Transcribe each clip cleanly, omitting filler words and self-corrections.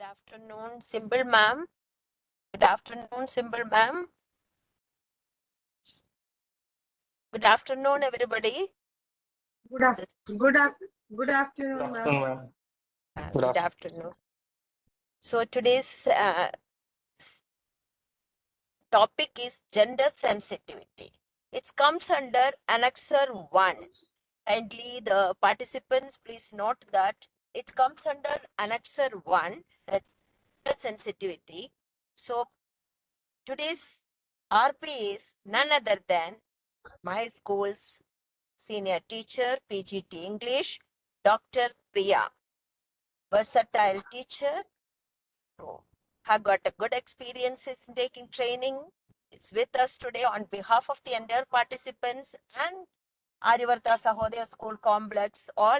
afternoon, Simple ma'am. Good afternoon, Simple ma'am. Good afternoon, everybody. Good afternoon, ma'am. Good afternoon. So today's topic is gender sensitivity. It comes under Annexure 1. Kindly, the participants, please note that it comes under Annexure 1, that gender sensitivity. So today's RP is none other than my school's senior teacher, PGT English, Dr. Priya, versatile teacher who have got a good experiences in taking training. It's with us today on behalf of the entire participants and Aryavarta Sahodaya School Complex, all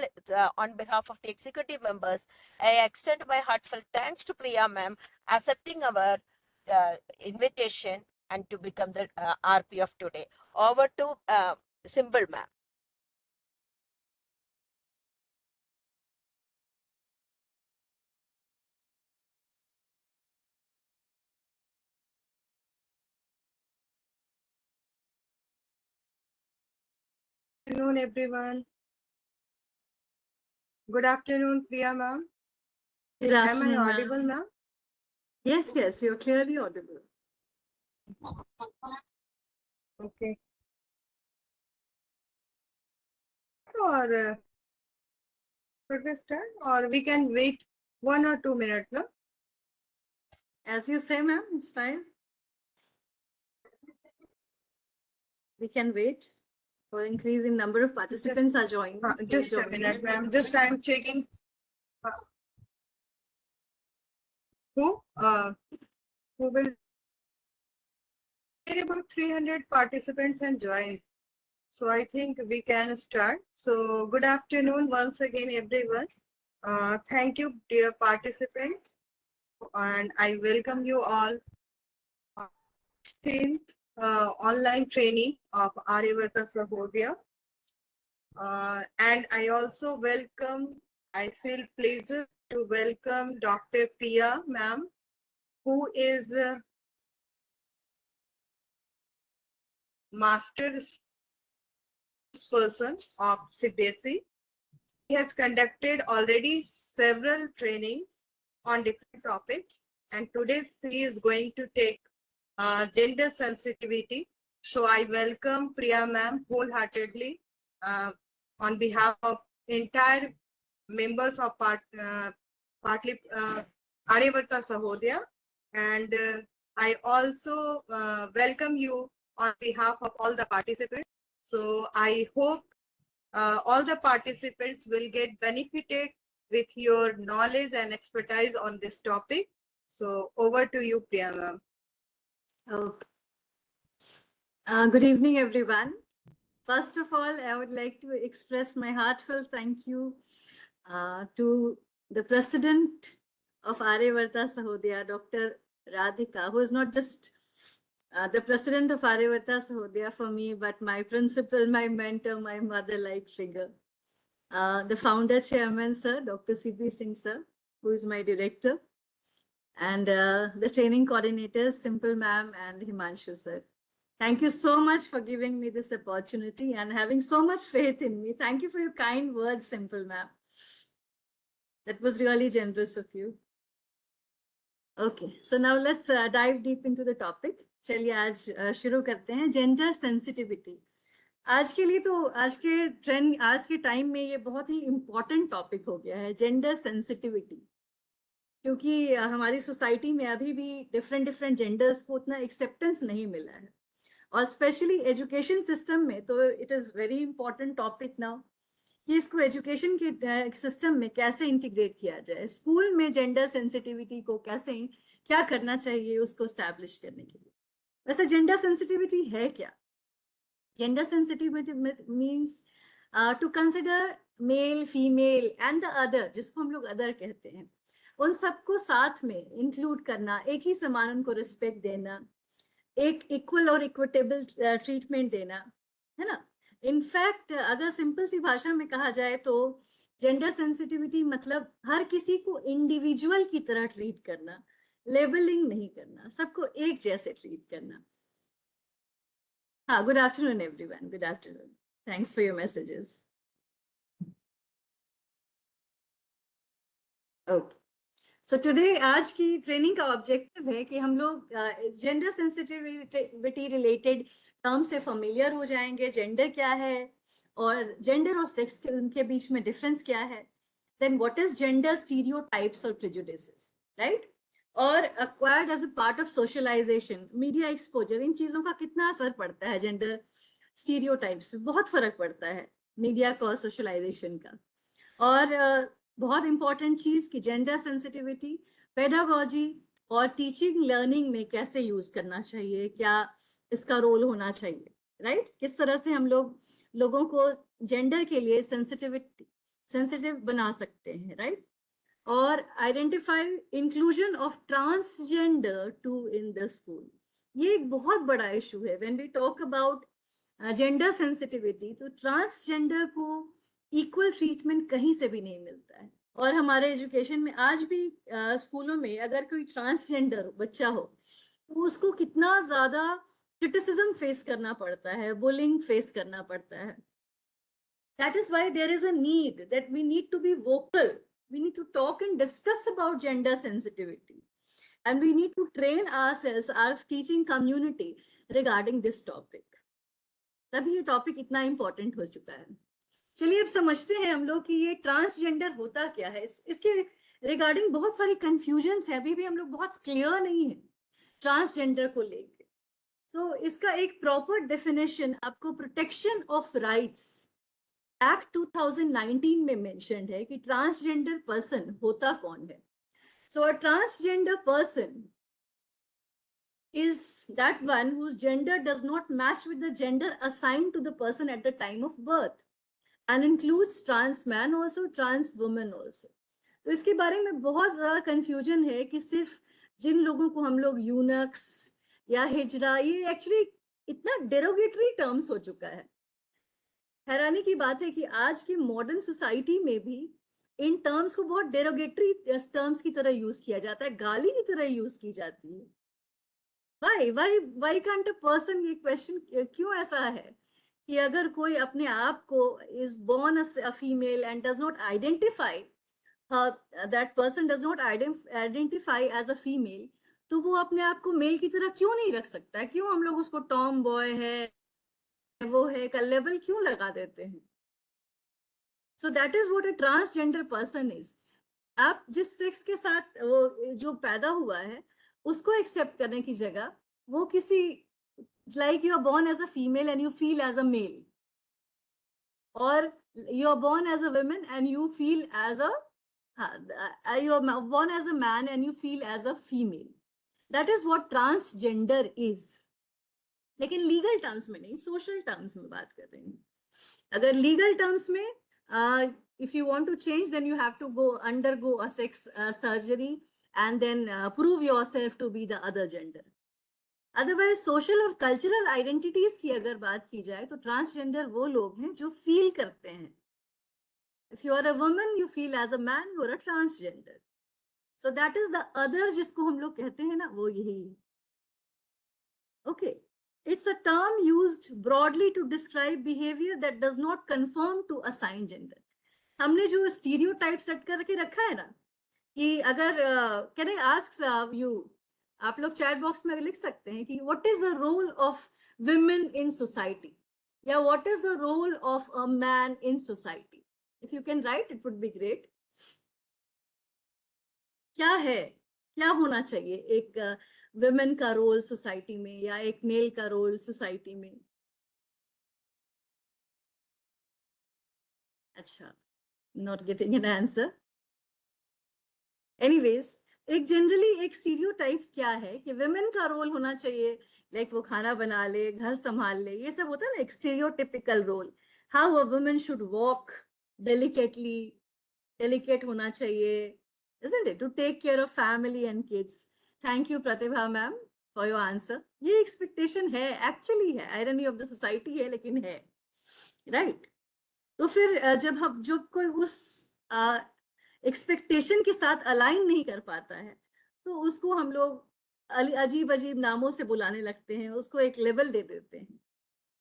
on behalf of the executive members. I extend my heartfelt thanks to Priya ma'am accepting our invitation and to become the RP of today. Over to Simple ma'am. Good afternoon, everyone. Good afternoon, Priya ma'am. Good afternoon, Am I audible, ma'am? Yes, you're clearly audible. Okay. Or should we start? Or we can wait 1 or 2 minutes, no? As you say, ma'am, it's fine. We can wait for increase in number of participants are joining. Just a minute, ma'am. Just I'm checking. Who will? About 300 participants and join. So I think we can start. So good afternoon once again, everyone. Thank you, dear participants, and I welcome you all. 16th online training of Aryavarta Sahodaya. And I also I feel pleasure to welcome Dr. Priya ma'am, who is master's person of CBSE. He has conducted already several trainings on different topics, and today he is going to take gender sensitivity. So I welcome Priya ma'am wholeheartedly on behalf of entire members of Aryavarta Sahodaya, and I also welcome you on behalf of all the participants. So I hope all the participants will get benefited with your knowledge and expertise on this topic. So over to you, Priya ma'am. Okay. Good evening, everyone. First of all, I would like to express my heartfelt thank you to the president of Aryavarta Sahodaya, Dr. Radhika, who is not just the president of Aryavarta Sahodaya for me, but my principal, my mentor, my mother-like figure. The founder chairman, sir, Dr. C.P. Singh, sir, who is my director, and the training coordinators, Simple ma'am and Himanshu, sir. Thank you so much for giving me this opportunity and having so much faith in me. Thank you for your kind words, Simple ma'am. That was really generous of you. Okay, so now let's dive deep into the topic. चलिए आज शुरू करते हैं gender sensitivity. आज के लिए तो आज के ट्रेंड आज के टाइम में ये बहुत ही इम्पोर्टेंट टॉपिक हो गया है, जेंडर सेंसिटिविटी, क्योंकि हमारी सोसाइटी में अभी भी डिफरेंट जेंडर्स को उतना एक्सेप्टेंस नहीं मिला है, और स्पेशली एजुकेशन सिस्टम में तो it is very important topic now कि इसको एजुकेशन के सिस्टम में कैसे इंटीग्रेट किया जाए. स्कूल में जेंडर सेंसिटिविटी को कैसे क्या करना चाहिए उसको स्टैब्लिश करने के लिए. वैसे जेंडर सेंसिटिविटी है क्या? Gender sensitivity means to consider male, female and the other, जिसको हम लोग अदर कहते हैं, उन सबको साथ में इंक्लूड करना, एक ही समान उनको रिस्पेक्ट देना, एक इक्वल और इक्विटेबल ट्रीटमेंट देना, है ना. इनफैक्ट अगर सिंपल सी भाषा में कहा जाए तो जेंडर सेंसिटिविटी मतलब हर किसी को इंडिविजुअल की तरह ट्रीट करना, लेबलिंग नहीं करना, सबको एक जैसे ट्रीट करना. हाँ, good afternoon everyone, good afternoon. Thanks for your messages. Okay, so today आज की ट्रेनिंग का ऑब्जेक्टिव है कि हम लोग जेंडर सेंसिटिविटी रिलेटेड टर्म से फेमिलियर हो जाएंगे. जेंडर क्या है और जेंडर और सेक्स के उनके बीच में डिफरेंस क्या है. Then what is gender stereotypes और प्रेजुडिसेस, राइट. और acquired as a part of socialization, media exposure, इन चीजों का कितना असर पड़ता है जेंडर स्टीरियोटाइप्स. बहुत फर्क पड़ता है मीडिया का और सोशलाइजेशन का. और बहुत इंपॉर्टेंट चीज कि जेंडर सेंसिटिविटी पेडागोजी और टीचिंग लर्निंग में कैसे यूज करना चाहिए, क्या इसका रोल होना चाहिए, राइट. किस तरह से हम लोगों को जेंडर के लिए सेंसिटिव बना सकते हैं, राइट. और identify inclusion of transgender to in the school. ये एक बहुत बड़ा इशू है. When we talk about gender sensitivity, तो ट्रांसजेंडर को इक्वल ट्रीटमेंट कहीं से भी नहीं मिलता है. और हमारे एजुकेशन में आज भी स्कूलों में अगर कोई ट्रांसजेंडर बच्चा हो तो उसको कितना ज्यादा क्रिटिसिज्म फेस करना पड़ता है, बुलिंग फेस करना पड़ता है. That is why there is a need that we need to be vocal. We need to talk and discuss about gender sensitivity. And we need to train ourselves, our teaching community regarding this topic. तभी ये topic इतना important हो चुका है. चलिए अब समझते हैं हम लोग कि ये ट्रांसजेंडर होता क्या है. इसके रिगार्डिंग बहुत सारी कंफ्यूजन्स है, अभी भी हम लोग बहुत क्लियर नहीं है ट्रांसजेंडर को लेके. सो इसका एक प्रॉपर डेफिनेशन आपको प्रोटेक्शन ऑफ राइट्स एक्ट 2019 में मेंशन्ड है कि ट्रांसजेंडर पर्सन होता कौन है. So a transgender person is that one whose gender does not match with the gender assigned to the person at the time of birth and includes trans man also, trans woman also. तो इसके बारे में बहुत ज्यादा confusion है कि सिर्फ जिन लोगों को हम लोग यूनक्स या हिजरा, ये एक्चुअली इतना डेरोगेटरी टर्म्स हो चुका है. हैरानी की बात है कि आज की मॉडर्न सोसाइटी में भी इन टर्म्स को बहुत डेरोगेटरी टर्म्स की तरह यूज किया जाता है, गाली की तरह यूज की जाती है. why can't a person, ये क्वेश्चन क्यों ऐसा है कि अगर कोई अपने आप को is born as a female and does not identify, that person does not identify as a female, तो वो अपने आप को मेल की तरह क्यों नहीं रख सकता है. क्यों हम लोग उसको टॉम बॉय है, वो है का लेवल क्यों लगा देते हैं. सो that is what a transgender person is. आप जिस सेक्स के साथ वो जो पैदा हुआ है उसको एक्सेप्ट करने की जगह वो किसी like you are born as a female and you feel as a male, or you are born as a woman and you feel as a you are born as a man and you feel as a female. That is what transgender is. लेकिन legal terms में नहीं, social terms में बात कर रही हूँ. अगर legal terms में if you want to change, then you have to undergo a sex surgery and then prove yourself to be the other gender. Otherwise social और कल्चरल आइडेंटिटीज की अगर बात की जाए तो ट्रांसजेंडर वो लोग हैं जो फील करते हैं. If you are a woman you feel as a man, you are a transgender. So that is the other जिसको हम लोग कहते हैं ना, वो यही है. Okay, it's a term used broadly to describe behavior that does not conform to assigned gender. हमने जो स्टीरियोटाइप सेट करके रखा है ना, कि अगर कैन आई आस्क यू, आप लोग चैट बॉक्स में लिख सकते हैं कि what is the role of women in society, या what is the role of a man in society. If you can write it would be great. क्या है, क्या होना चाहिए एक विमेन का रोल सोसाइटी में या एक मेल का रोल सोसाइटी में. अच्छा, not getting an answer. Anyways, एक जनरली एक स्टीरियोटाइप्स क्या है कि विमेन का रोल होना चाहिए लाइक वो खाना बना ले, घर संभाल ले, ये सब होता है ना एक stereotypical role. How a woman should walk delicately, delicate होना चाहिए, isn't it, to take care of family and kids. Thank you Pratibha ma'am for your answer. ये एक्सपेक्टेशन है, एक्चुअली है, आयरनी ऑफ द सोसाइटी है, लेकिन है, right. तो फिर जब कोई उस एक्सपेक्टेशन के साथ अलाइन नहीं कर पाता है, तो उसको हम लोग अजीब अजीब नामों से बुलाने लगते हैं, उसको एक लेबल दे देते हैं.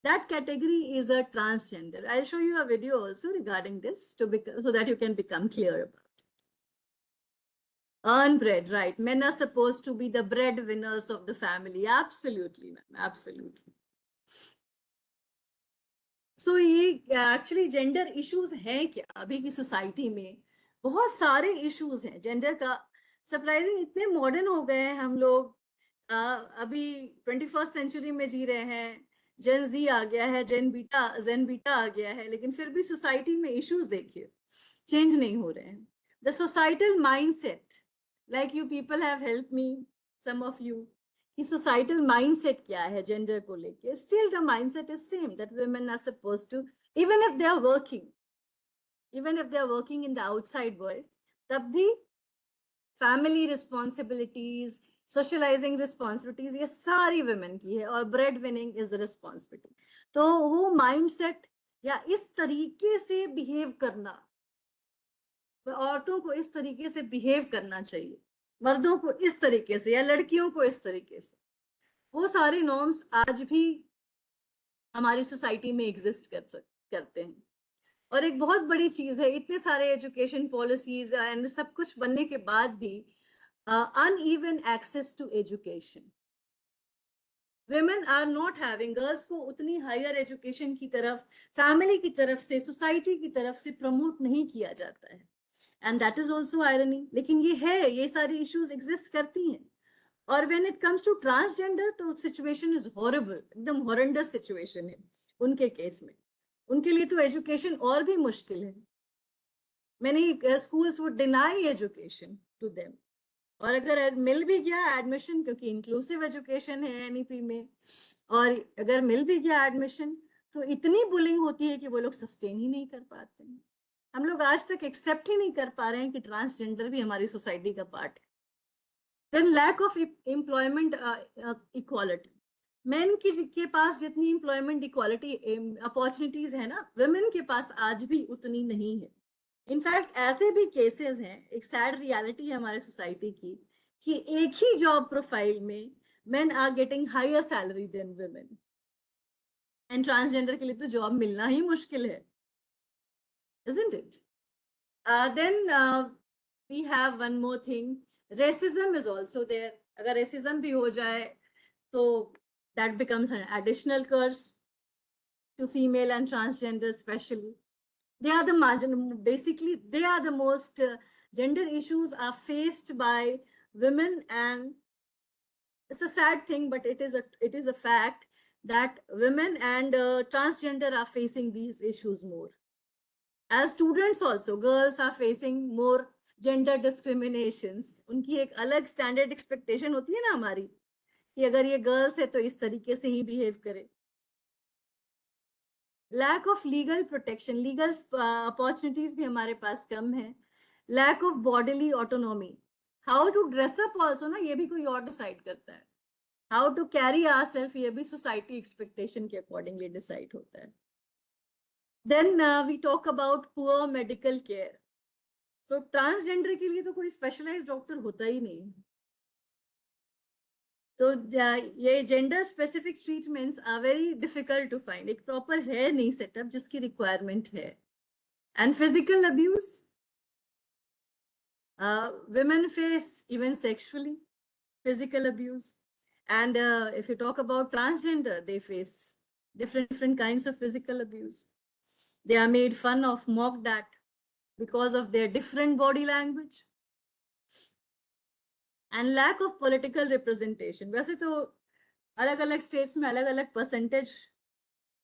That category is a transgender. I'll show you a video also regarding this so that you can become clear about it. Earn bread, right? Men are supposed to be the breadwinners of the family. Absolutely, ma'am. Absolutely. So ये actually gender issues हैं क्या अभी की society में? बहुत सारे issues हैं gender का. सरप्राइजिंग इतने मॉडर्न हो गए हैं हम लोग. अभी 21st सेंचुरी में जी रहे हैं. जेन जी आ गया है, जेन बीटा आ गया है, लेकिन फिर भी सोसाइटी में इश्यूज देखिए चेंज नहीं हो रहे हैं. The societal mindset, like you people have help me, some of you, कि सोसाइटल माइंडसेट क्या है जेंडर को लेके. Still the mindset is same that women are supposed to, even if they are working in the outside world, तब भी family responsibilities, socialising responsibilities, ये सारी women की है, और ब्रेड विनिंग इज रिस्पॉन्सिबिलिटी. तो वो माइंडसेट या इस तरीके से बिहेव करना, औरतों को इस तरीके से बिहेव करना चाहिए, मर्दों को इस तरीके से, या लड़कियों को इस तरीके से, वो सारे नॉर्म्स आज भी हमारी सोसाइटी में एग्जिस्ट करते हैं. और एक बहुत बड़ी चीज है, इतने सारे एजुकेशन पॉलिसीज एंड सब कुछ बनने के बाद भी uneven access to education. Women are not having, girls को उतनी हायर एजुकेशन की तरफ, फैमिली की तरफ से, सोसाइटी की तरफ से प्रमोट नहीं किया जाता है. And that is also irony. लेकिन ये है, ये सारी इश्यूज एग्जिस्ट करती हैं. और when it comes to transgender, तो सिचुएशन इज हॉरिबल, एकदम हॉरेंडस सिचुएशन है उनके केस में. उनके लिए तो एजुकेशन और भी मुश्किल है. Many schools would deny education to them. और अगर मिल भी गया एडमिशन, क्योंकि इंक्लूसिव एजुकेशन है एनईपी में, और अगर मिल भी गया एडमिशन, तो इतनी बुलिंग होती है कि वो लोग सस्टेन ही नहीं कर पाते हैं. हम लोग आज तक एक्सेप्ट ही नहीं कर पा रहे हैं कि ट्रांसजेंडर भी हमारी सोसाइटी का पार्ट है. Then lack of employment equality. Men के पास जितनी एम्प्लॉयमेंट इक्वालिटी अपॉर्चुनिटीज है ना, वुमेन के पास आज भी उतनी नहीं है. इनफैक्ट ऐसे भी केसेस हैं, एक सैड रियलिटी है हमारे सोसाइटी की, कि एक ही जॉब प्रोफाइल में men are getting higher salary than women. And transgender के लिए तो जॉब मिलना ही मुश्किल है, isn't it? Then we have one more thing. Racism is also there. अगर racism भी हो जाए, तो that becomes an additional curse to female and transgender especially. They are the margin, basically they are the most gender issues are faced by women. And it's a sad thing, but it is a fact that women and transgender are facing these issues more. As students also, girls are facing more gender discriminations. उनकी एक अलग standard expectation होती है ना हमारी, कि अगर ये गर्ल्स है तो इस तरीके से ही बिहेव करे. Lack of legal protection, legal opportunities भी हमारे पास कम है. Lack of bodily autonomy, how to dress up also ना, ये भी कोई और डिसाइड करता है. हाउ टू कैरी आवरसेल्फ, ये भी सोसाइटी एक्सपेक्टेशन के अकॉर्डिंगली डिसाइड होता है. Then we talk about poor medical care. So transgender के लिए तो कोई स्पेशलाइज्ड डॉक्टर होता ही नहीं. तो ये gender specific treatments are very difficult to find. एक प्रॉपर है नहीं सेटअप जिसकी रिक्वायरमेंट है. And physical abuse, women face even sexually physical abuse. And if you talk about transgender, they face different kinds of physical abuse. They are made fun of, mocked at because of their different body language. And lack of political representation. वैसे तो अलग अलग states में अलग अलग percentage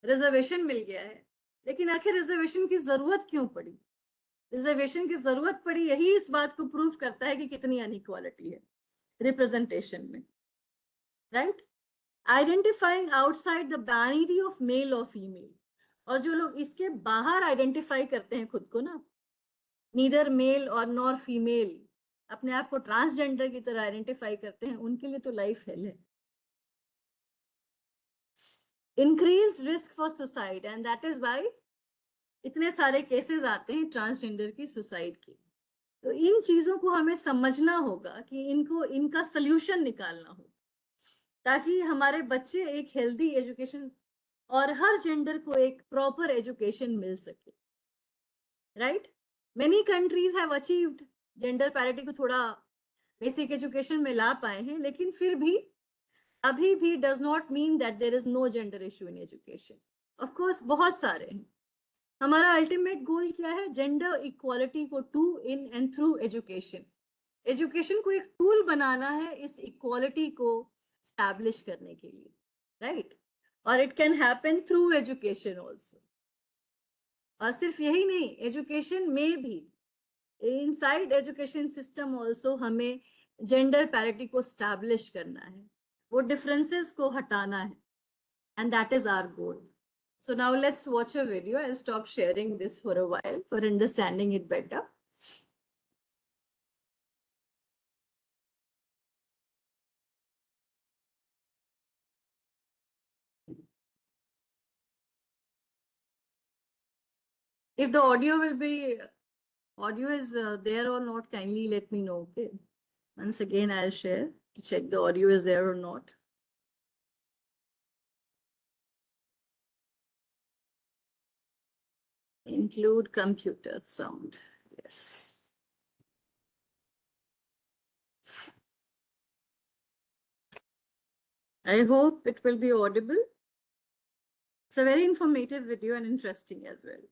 reservation मिल गया है, लेकिन आखिर रिजर्वेशन की जरूरत क्यों पड़ी? रिजर्वेशन की जरूरत पड़ी, यही इस बात को प्रूव करता है कि कितनी अनइक्वालिटी है रिप्रेजेंटेशन में. Right? Identifying outside the binary of male और फीमेल. और जो लोग इसके बाहर आइडेंटिफाई करते हैं खुद को ना, नीदर मेल और नॉर फीमेल, अपने आप को ट्रांसजेंडर की तरह आइडेंटिफाई करते हैं, उनके लिए तो लाइफ हेल है. Increased risk for suicide, and that is why इतने सारे केसेस आते हैं ट्रांसजेंडर की सुसाइड के। तो इन चीजों को हमें समझना होगा कि इनका सल्यूशन निकालना होगा, ताकि हमारे बच्चे एक हेल्दी एजुकेशन और हर जेंडर को एक प्रॉपर एजुकेशन मिल सके, right? Many countries have achieved gender parity को थोड़ा बेसिक एजुकेशन में ला पाए हैं, लेकिन फिर भी अभी भी does not mean that there is no gender issue in education. Of course बहुत सारे हैं। हमारा अल्टीमेट गोल क्या है? जेंडर इक्वालिटी को to in and through education. Education को एक टूल बनाना है इस इक्वालिटी को स्टैब्लिश करने के लिए, राइट? और it can happen through education also. और सिर्फ यही नहीं, एजुकेशन में भी इनसाइड एजुकेशन सिस्टम ऑल्सो हमें जेंडर पैरिटी को स्टैब्लिश करना है, वो डिफरेंसेस को हटाना है, and that is our goal. So now let's watch a video. I'll stop sharing this for a while for understanding it better. If the audio is there or not, kindly let me know. Okay. Once again, I'll share to check the audio is there or not. Include computer sound. Yes. I hope it will be audible. It's a very informative video and interesting as well.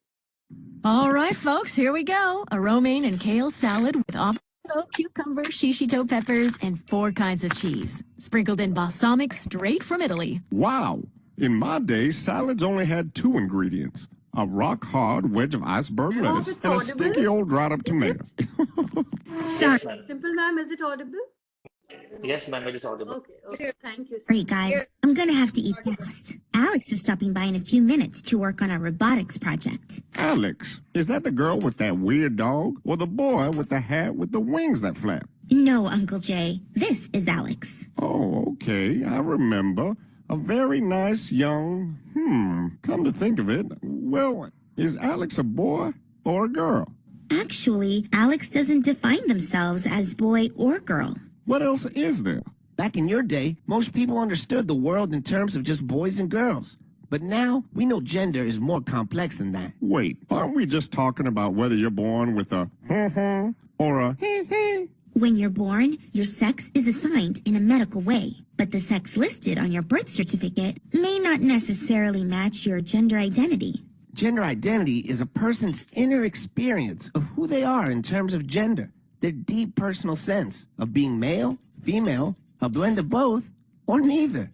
All right, folks, here we go. A romaine and kale salad with avocado, cucumber, shishito peppers, and 4 kinds of cheese. Sprinkled in balsamic straight from Italy. Wow! In my day, salads only had 2 ingredients. A rock-hard wedge of iceberg I hope lettuce it's and a audible. stinky old dried-up tomato. Sorry, Simple, ma'am, is it audible? Yes, ma'am, it is audible. Okay. Thank you. sir. guys. I'm gonna have to eat fast. Alex is stopping by in a few minutes to work on our robotics project. Alex, is that the girl with that weird dog? Or the boy with the hat with the wings that flap? No, Uncle Jay. This is Alex. Oh, okay, I remember. A very nice young... come to think of it, well, is Alex a boy or a girl? Actually, Alex doesn't define themselves as boy or girl. What else is there? Back in your day, most people understood the world in terms of just boys and girls. But now, we know gender is more complex than that. Wait, aren't we just talking about whether you're born with a or a When you're born, your sex is assigned in a medical way. But the sex listed on your birth certificate may not necessarily match your gender identity. Gender identity is a person's inner experience of who they are in terms of gender, their deep personal sense of being male, female, a blend of both, or neither.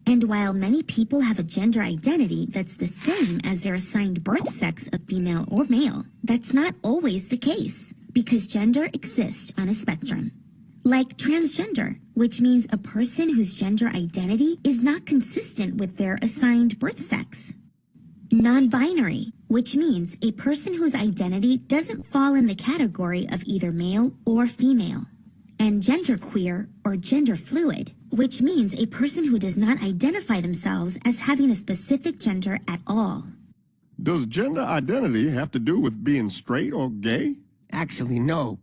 And while many people have a gender identity that's the same as their assigned birth sex of female or male, that's not always the case, because gender exists on a spectrum. Like transgender, which means a person whose gender identity is not consistent with their assigned birth sex. Non-binary, which means a person whose identity doesn't fall in the category of either male or female. And genderqueer or gender fluid, which means a person who does not identify themselves as having a specific gender at all. Does gender identity have to do with being straight or gay? Actually, no.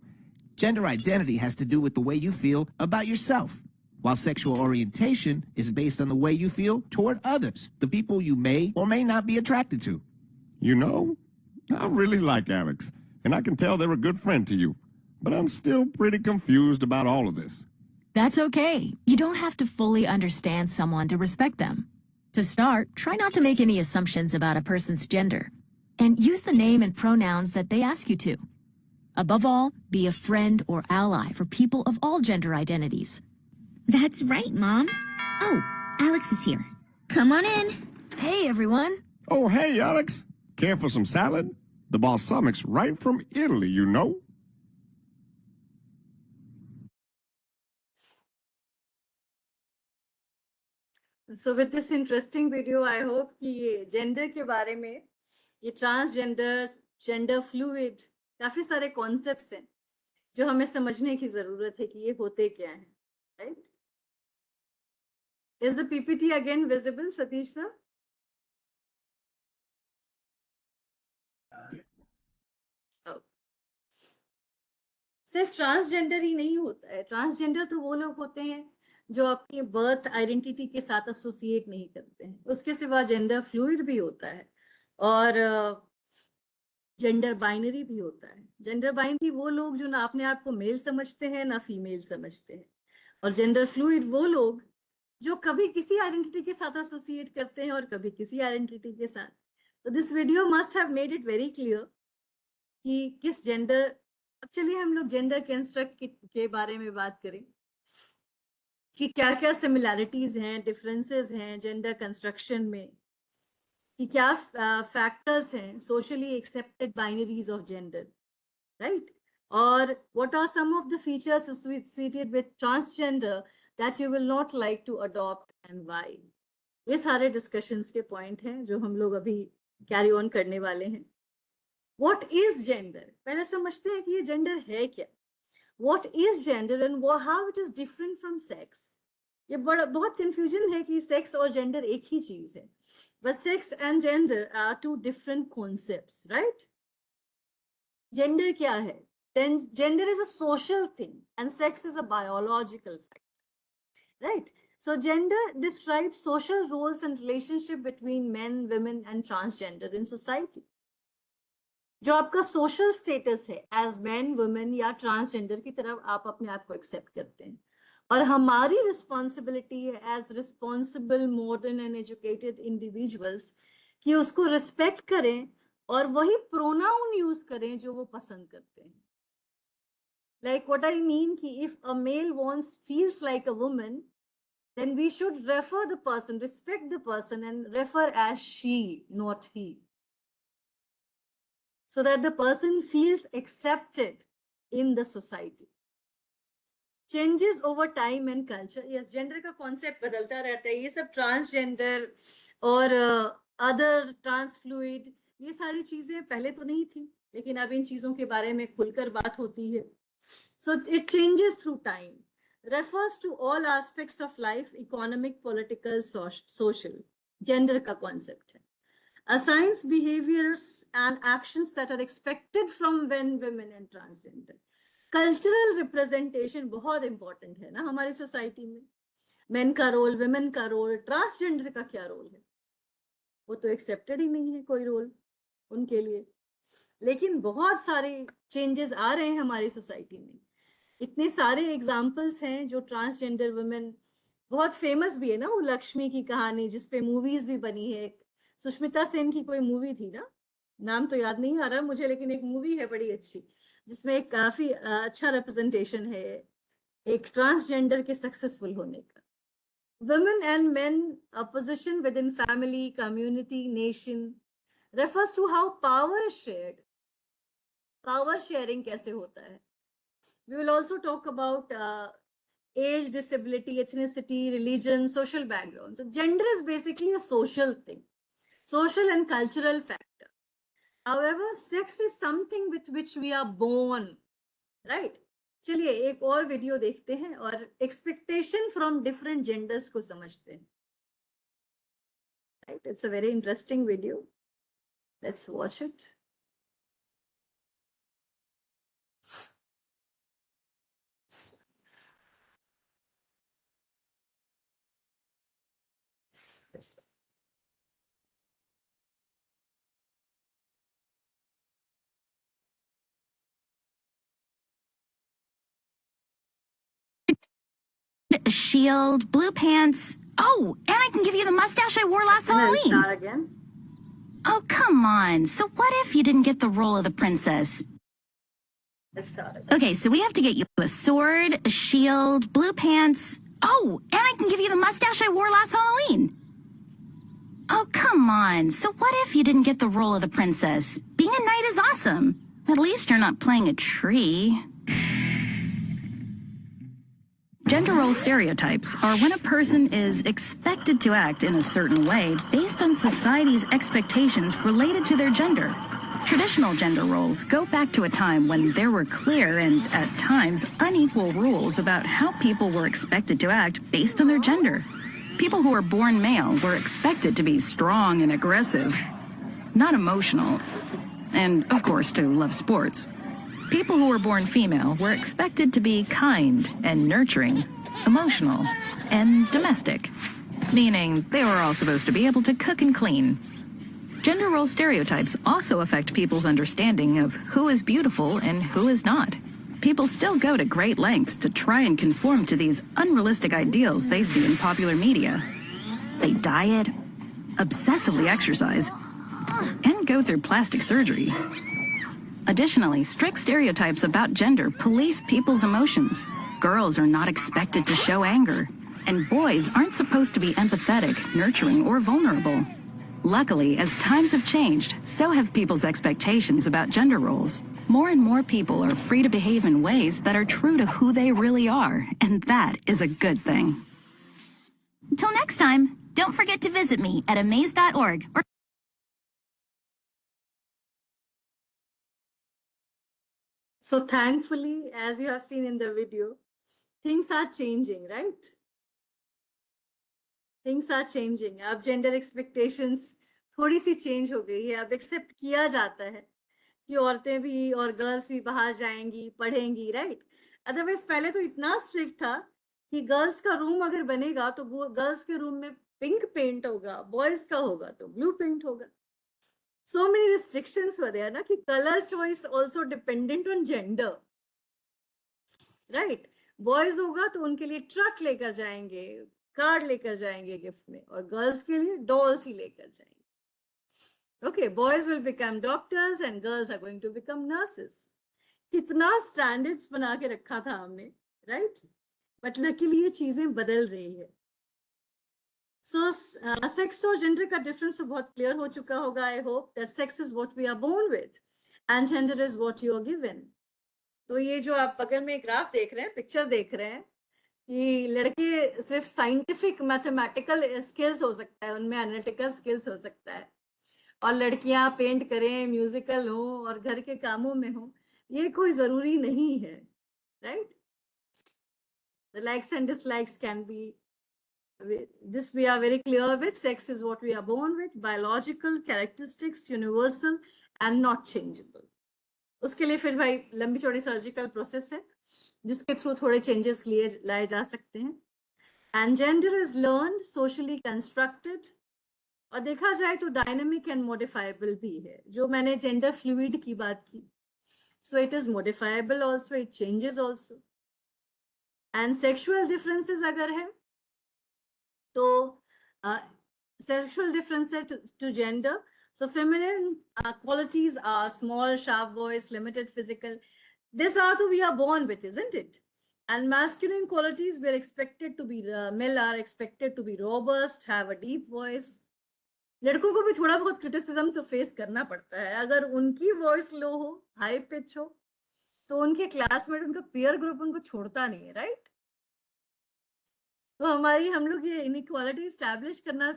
Gender identity has to do with the way you feel about yourself, while sexual orientation is based on the way you feel toward others, the people you may or may not be attracted to. You know, I really like Alex, and I can tell they're a good friend to you. But I'm still pretty confused about all of this. That's okay. You don't have to fully understand someone to respect them. To start, try not to make any assumptions about a person's gender. And use the name and pronouns that they ask you to. Above all, be a friend or ally for people of all gender identities. That's right, Mom. Oh, Alex is here. Come on in. Hey, everyone. Oh, hey, Alex. Care for some salad? The balsamic's right from Italy, you know. So with this interesting video, I hope कि ये gender के बारे में, ये transgender, gender fluid, काफी सारे concepts हैं जो हमें समझने की जरूरत है कि ये होते क्या हैं, right? Is the PPT again visible, Satish sir? सिर्फ ट्रांसजेंडर ही नहीं होता है, ट्रांसजेंडर तो वो लोग होते हैं जो अपनी बर्थ आइडेंटिटी के साथ एसोसिएट नहीं करते हैं। उसके सिवा जेंडर फ्लूइड भी होता है और जेंडर बाइनरी भी होता है। जेंडर बाइनरी वो लोग जो ना अपने आप को मेल समझते हैं ना फीमेल समझते हैं, और जेंडर फ्लूइड वो लोग जो कभी किसी आइडेंटिटी के साथ एसोसिएट करते हैं और कभी किसी आइडेंटिटी के साथ। तो this video must have made it very clear कि किस जेंडर। अब चलिए हम लोग जेंडर कंस्ट्रक्ट के बारे में बात करें कि क्या क्या सिमिलैरिटीज हैं, डिफरेंसेस हैं जेंडर कंस्ट्रक्शन में, कि क्या फैक्टर्स हैं socially accepted binaries of gender, right? और what are some of the features associated with transgender that you will not like to adopt and why. ये सारे डिस्कशंस के पॉइंट हैं जो हम लोग अभी कैरी ऑन करने वाले हैं। What is gender? पहले समझते हैं कि ये जेंडर है क्या। What is gender and how it is different from sex? ये बहुत कंफ्यूजन है कि सेक्स और जेंडर एक ही चीज है, but sex and gender are two different concepts, right? Gender क्या है? Gender is a social thing and sex is a biological factor, right? So gender describes social roles and relationship between men, women and transgender in society. जो आपका social status है as man, women या transgender की तरफ आप अपने आप को एक्सेप्ट करते हैं, और हमारी रिस्पॉन्सिबिलिटी है as responsible modern and educated individuals कि उसको रिस्पेक्ट करें और वही प्रोनाउन यूज करें जो वो पसंद करते हैं। लाइक व्हाट आई मीन कि if a male wants feels like a woman, then we should refer the person, respect the person and refer as she, not he, so that the person feels accepted in the society. Changes over time and culture. Yes, gender का concept बदलता रहता है। ये सब transgender और other transfluid, ये सारी चीजें पहले तो नहीं थी, लेकिन अब इन चीजों के बारे में खुलकर बात होती है। So it changes through time. Refers to all aspects of life, economic, political, social. Gender का concept है। Assigns behaviors and actions that are expected from men, women and transgender. Cultural representation बहुत important है ना हमारी society में। men का role, women का role, transgender का क्या रोल है? वो तो एक्सेप्टेड ही नहीं है कोई रोल उनके लिए। लेकिन बहुत सारे चेंजेस आ रहे हैं हमारी सोसाइटी में। इतने सारे एग्जाम्पल्स हैं जो ट्रांसजेंडर वुमेन, बहुत फेमस भी है ना वो लक्ष्मी की कहानी जिसपे मूवीज भी बनी है। सुष्मिता सेन की कोई मूवी थी ना, नाम तो याद नहीं आ रहा मुझे, लेकिन एक मूवी है बड़ी अच्छी जिसमें एक काफी अच्छा रिप्रेजेंटेशन है एक ट्रांसजेंडर के सक्सेसफुल होने का। Women and men position within family, community, nation refers to how power is shared. Power sharing कैसे होता है। We will also talk about age, disability, ethnicity, religion, social background. So gender is basically a social thing, social and cultural factor. However, sex is something with which we are born, right? चलिए एक और video देखते हैं और expectation from different genders को समझते हैं, right? It's a very interesting video. Let's watch it. This one. A shield, blue pants. Oh, and I can give you the mustache I wore last And I'll Halloween. start again. Oh, come on. So what if you didn't get the role of the princess? Let's start again. Okay, so we have to get you a sword, a shield, blue pants. Oh, and I can give you the mustache I wore last Halloween. Oh, come on. So what if you didn't get the role of the princess? Being a knight is awesome. At least you're not playing a tree. Gender role stereotypes are when a person is expected to act in a certain way based on society's expectations related to their gender. Traditional gender roles go back to a time when there were clear and, at times, unequal rules about how people were expected to act based on their gender. People who were born male were expected to be strong and aggressive, not emotional, and, of course, to love sports. People who were born female were expected to be kind and nurturing, emotional, and domestic, meaning they were all supposed to be able to cook and clean. Gender role stereotypes also affect people's understanding of who is beautiful and who is not. People still go to great lengths to try and conform to these unrealistic ideals they see in popular media. They diet, obsessively exercise, and go through plastic surgery. Additionally, strict stereotypes about gender police people's emotions. Girls are not expected to show anger, and boys aren't supposed to be empathetic, nurturing, or vulnerable. Luckily, as times have changed, so have people's expectations about gender roles. More and more people are free to behave in ways that are true to who they really are, and that is a good thing. Until next time, don't forget to visit me at amaze.org or So thankfully, as you have seen in the video, things are changing, right? Things are changing. अब gender expectations थोड़ी सी change हो गई है. अब accept किया जाता है कि औरतें भी और girls भी बाहर जाएंगी, पढ़ेंगी, right? Otherwise पहले तो इतना strict था कि girls का room अगर बनेगा तो girls के room में pink paint होगा, boys का होगा तो blue paint होगा. So many restrictions were there, ना कि color choice also dependent on gender, right? Boys होगा तो उनके लिए truck लेकर जाएंगे, कार लेकर जाएंगे गिफ्ट में, और गर्ल्स के लिए डॉल्स ही लेकर जाएंगे. Okay, boys will become doctors and girls are going to become nurses. कितना standards बना के रखा था हमने, right? But luckily ये चीजें बदल रही है. So sex और gender का difference तो बहुत clear हो चुका होगा. I hope that sex is what we are born with and gender is what you are given. तो ये जो आप बगल में ग्राफ देख रहे हैं, पिक्चर देख रहे हैं, कि लड़के सिर्फ साइंटिफिक मैथमेटिकल स्किल्स हो सकता है, उनमें एनालिटिकल स्किल्स हो सकता है, और लड़कियां पेंट करें, म्यूजिकल हो और घर के कामों में हो, ये कोई जरूरी नहीं है, right? The likes and dislikes can be, this we are very clear with. Sex is what we are born with, biological characteristics, universal and not changeable. उसके लिए फिर भाई लंबी चौड़ी सर्जिकल प्रोसेस है जिसके थ्रू थोड़े चेंजेस लाए जा सकते हैं. And gender is learned, socially constructed, और देखा जाए तो डायनामिक एंड मॉडिफाइबल भी है. जो मैंने जेंडर फ्लूइड की बात की, so it is modifiable also, it changes also. And sexual differences अगर है तो सेक्सुअल डिफरेंस है to gender. So feminine qualities are small, sharp voice, limited physical. This are we are born with, isn't it? And masculine qualities we are expected to be, male are expected to be robust, have a deep voice. लड़कों को भी थोड़ा बहुत criticism तो face करना पड़ता है. अगर उनकी वॉइस लो हो, हाई पिच हो, तो उनके क्लासमेट, उनका पीयर ग्रुप उनको छोड़ता नहीं है, राइट? तो हम लोग ये इनइक्वालिटी एस्टैब्लिश करना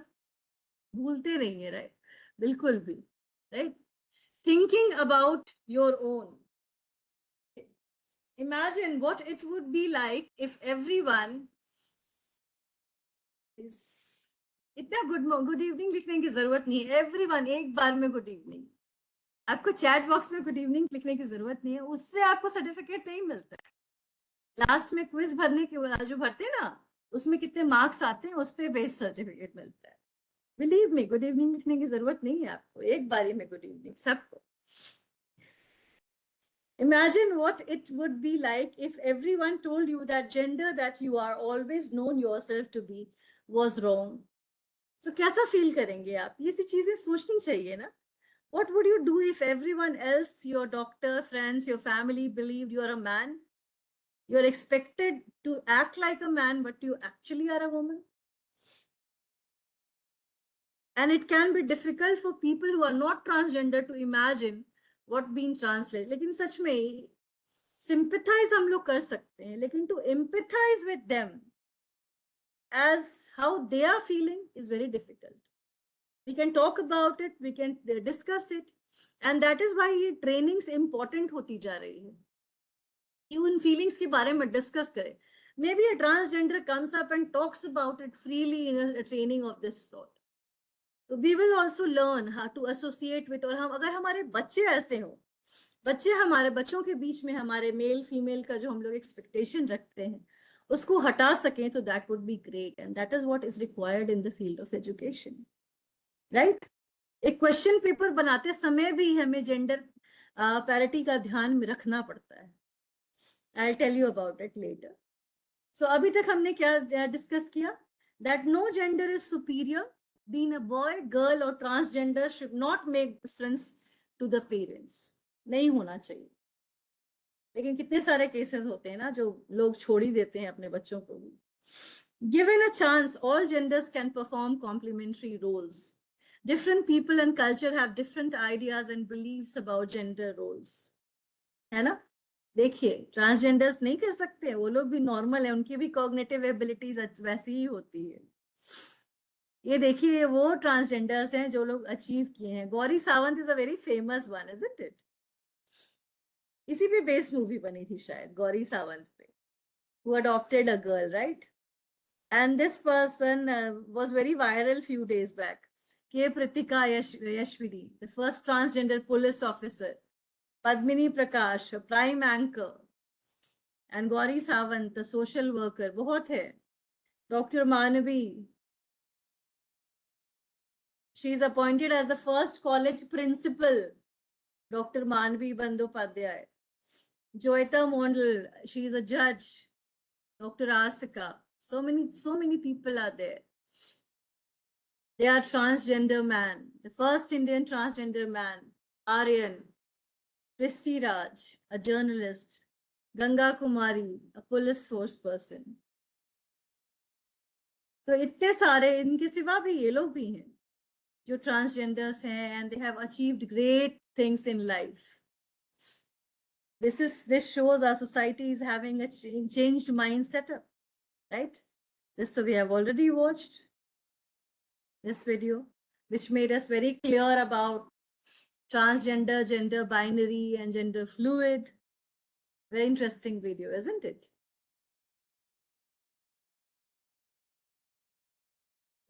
भूलते नहीं है, राइट? बिल्कुल भी, right? Thinking about your own. Imagine what it would be like if everyone is. इतना good evening लिखने की जरूरत नहीं है. Everyone एक बार में good evening. आपको चैट बॉक्स में good evening लिखने की जरूरत नहीं है. उससे आपको सर्टिफिकेट नहीं मिलता है. लास्ट में क्विज भरने के जो भरते हैं ना, उसमें कितने मार्क्स आते हैं, उस पर बेस सर्टिफिकेट मिलता है. Believe me, good evening लिखने की जरूरत नहीं है आपको. एक बारी में good evening सबको. Imagine what it would be like if everyone told you that gender that you are always known yourself to be was wrong. So कैसा feel करेंगे आप? ये सी चीजें सोचनी चाहिए ना. What would you do if everyone else, your doctor, friends, your family believed you are a man? You are expected to act like a man, but you actually are a woman. And it can be difficult for people who are not transgender to imagine what being translated. लेकिन सच में sympathize हम लोग कर सकते हैं, लेकिन to empathize with them as how they are feeling is very difficult. We can talk about it, we can discuss it, and that is why ये trainings important होती जा रही है. कि उन feelings के बारे में discuss करें. Maybe a transgender comes up and talks about it freely in a training of this sort. So we will also learn how to associate with, और हम अगर हमारे बच्चे ऐसे हो बच्चे हमारे बच्चों के बीच में हमारे मेल फीमेल का जो हम लोग एक्सपेक्टेशन रखते हैं उसको हटा सकें तो that would be great and that is what is required in the field of education, right? एक क्वेश्चन पेपर बनाते समय भी हमें जेंडर पैरिटी का ध्यान में रखना पड़ता है. I tell you about it later. So अभी तक हमने क्या डिस्कस किया? That no gender is superior. Being a boy, girl और transgender should not make difference to the parents. नहीं होना चाहिए. लेकिन कितने सारे केसेस होते हैं ना जो लोग छोड़ ही देते हैं अपने बच्चों को भी. Given a chance, all genders can perform complementary roles. Different people and culture have different ideas and beliefs about gender roles. है ना? देखिए, ट्रांसजेंडर्स नहीं कर सकते, वो लोग भी नॉर्मल है, उनकी भी कॉग्निटिव एबिलिटीज वैसी ही होती है. ये देखिए, वो ट्रांसजेंडर्स हैं जो लोग अचीव किए हैं. Gauri Sawant is a very famous one, isn't it? इसी पे बेस्ड मूवी बनी थी शायद, गौरी सावंत पे, who adopted a girl, right? And this person was very viral few days back. K. Pritika Yashwini, the first transgender police officer. Padmini Prakash, a prime anchor. And Gauri Sawant, the social worker. बहुत है. Dr. Manavi. She is appointed as the first college principal. Dr. Manavi Bandyopadhyay. Joyita Mondal, she is a judge. Dr. Asika. So many people are there. They are transgender man. The first Indian transgender man, Aryan. Christy Raj, a journalist. Ganga Kumari, a police force person. तो इतने सारे, इनके सिवा भी ये लोग भी हैं जो ट्रांसजेंडर्स हैं and they have achieved great things in life. This shows our society is having a changed mindset, right? This we have already watched this video, which made us very clear about transgender, gender binary, and gender fluid. Very interesting video, isn't it?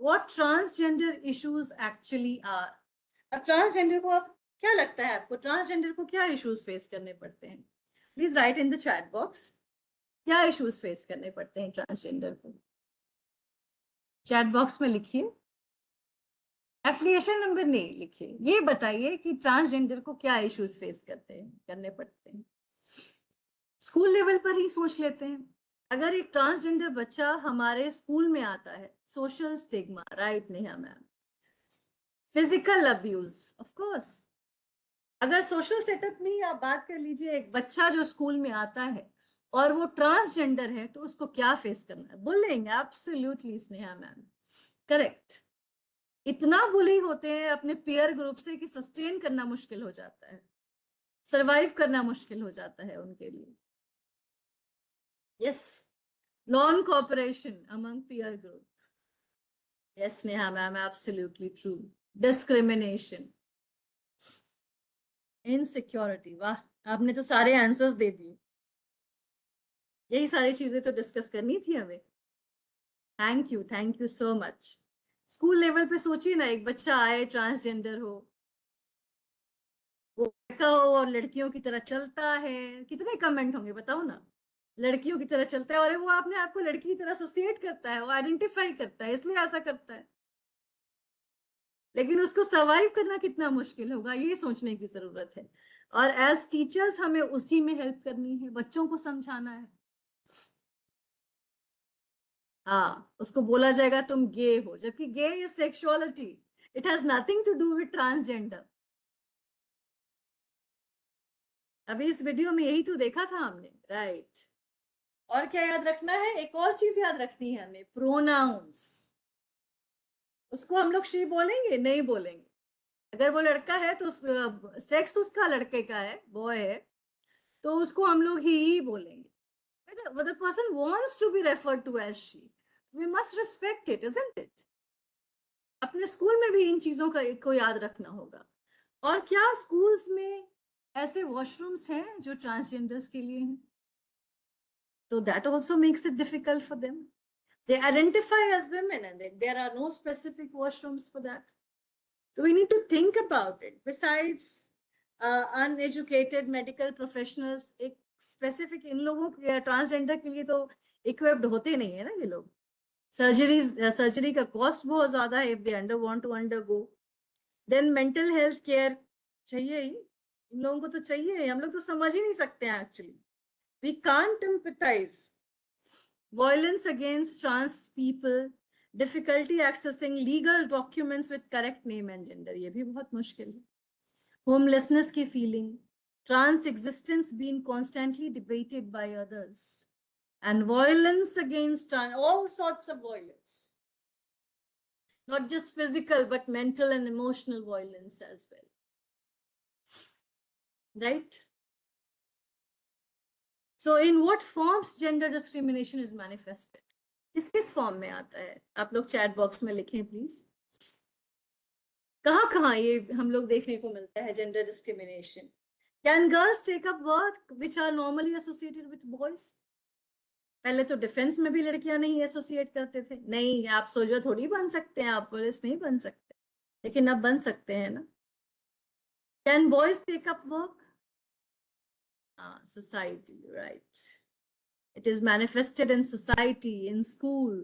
What transgender issues actually are? अब transgender को अब क्या लगता है आपको, transgender को क्या issues face करने पड़ते हैं? Please right in the chat box. क्या इश्यूज फेस करने पड़ते हैं ट्रांसजेंडर को? चैट बॉक्स में लिखिए. एफिलिएशन नंबर नहीं लिखिए. ये बताइए कि ट्रांसजेंडर को क्या इश्यूज फेस करने पड़ते हैं. स्कूल लेवल पर ही सोच लेते हैं. अगर एक ट्रांसजेंडर बच्चा हमारे स्कूल में आता है, social stigma, right Neha ma'am, physical abuse, of course. अगर सोशल सेटअप में आप बात कर लीजिए, एक बच्चा जो स्कूल में आता है और वो ट्रांसजेंडर है तो उसको क्या फेस करना है? Bullying. Absolutely Sneha ma'am, correct. इतना बुली होते हैं अपने पीयर ग्रुप से कि सस्टेन करना मुश्किल हो जाता है, सरवाइव करना मुश्किल हो जाता है उनके लिए. Yes, non-cooperation among peer group. Yes, Neha ma'am, absolutely true. Discrimination, insecurity. वाह, आपने तो सारे आंसर्स दे दिए. यही सारी चीजें तो डिस्कस करनी थी हमें. Thank you so much. School level पे सोचिए ना, एक बच्चा आए ट्रांसजेंडर हो, वो लड़का हो और लड़कियों की तरह चलता है. कितने कमेंट होंगे बताओ ना. लड़कियों की तरह चलता है और वो अपने आप को लड़की की तरह एसोसिएट करता है, वो आइडेंटिफाई करता है, इसलिए ऐसा करता है. लेकिन उसको सर्वाइव करना कितना मुश्किल होगा, ये सोचने की जरूरत है. और एज टीचर्स हमें उसी में हेल्प करनी है, बच्चों को समझाना है. हाँ, उसको बोला जाएगा तुम गे हो, जबकि gay is sexuality. It has nothing to do with transgender. अभी इस वीडियो में यही तो देखा था हमने, राइट? और क्या याद रखना है? एक और चीज याद रखनी है हमें, प्रोनाउंस. उसको हम लोग शी बोलेंगे? नहीं बोलेंगे. अगर वो लड़का है तो सेक्स उसका लड़के का है, बॉय है, तो उसको हम लोग ही बोलेंगे. The person wants to be referred to as she. We must respect it, isn't it? अपने स्कूल में भी इन चीजों को याद रखना होगा. और क्या स्कूल्स में ऐसे वॉशरूम्स हैं जो ट्रांसजेंडर्स के लिए हैं? So that also makes it difficult for them. They identify as women and there are no specific washrooms for that. So we need to think about it. Besides, uneducated medical professionals, एक specific in लोगों के transgender के लिए तो equipped होते नहीं है ना ये लोग। सर्जरी का कॉस्ट बहुत ज्यादा है if they want to undergo. Then mental health care चाहिए ही, इन लोगों को तो चाहिए, हम लोग तो समझ ही नहीं सकते हैं actually. We can't empathize. Violence against trans people, difficulty accessing legal documents with correct name and gender, ये भी बहुत मुश्किल है। Homelessness की feeling, trans existence being constantly debated by others, and violence against trans, all sorts of violence, not just physical but mental and emotional violence as well, right? So in what forms gender discrimination is manifested? किस form में आता है? आप लोग chat box में लिखें please. कहाँ ये हम लोग देखने को मिलता है gender discrimination? Can girls take up work which are normally associated with boys? पहले तो डिफेंस में भी लड़कियां नहीं एसोसिएट करते थे। नहीं, आप सोल्जर थोड़ी बन सकते हैं, आप पुलिस नहीं बन सकते, लेकिन अब बन सकते हैं ना। Can boys take up work? Society, right? It is manifested in society, in school.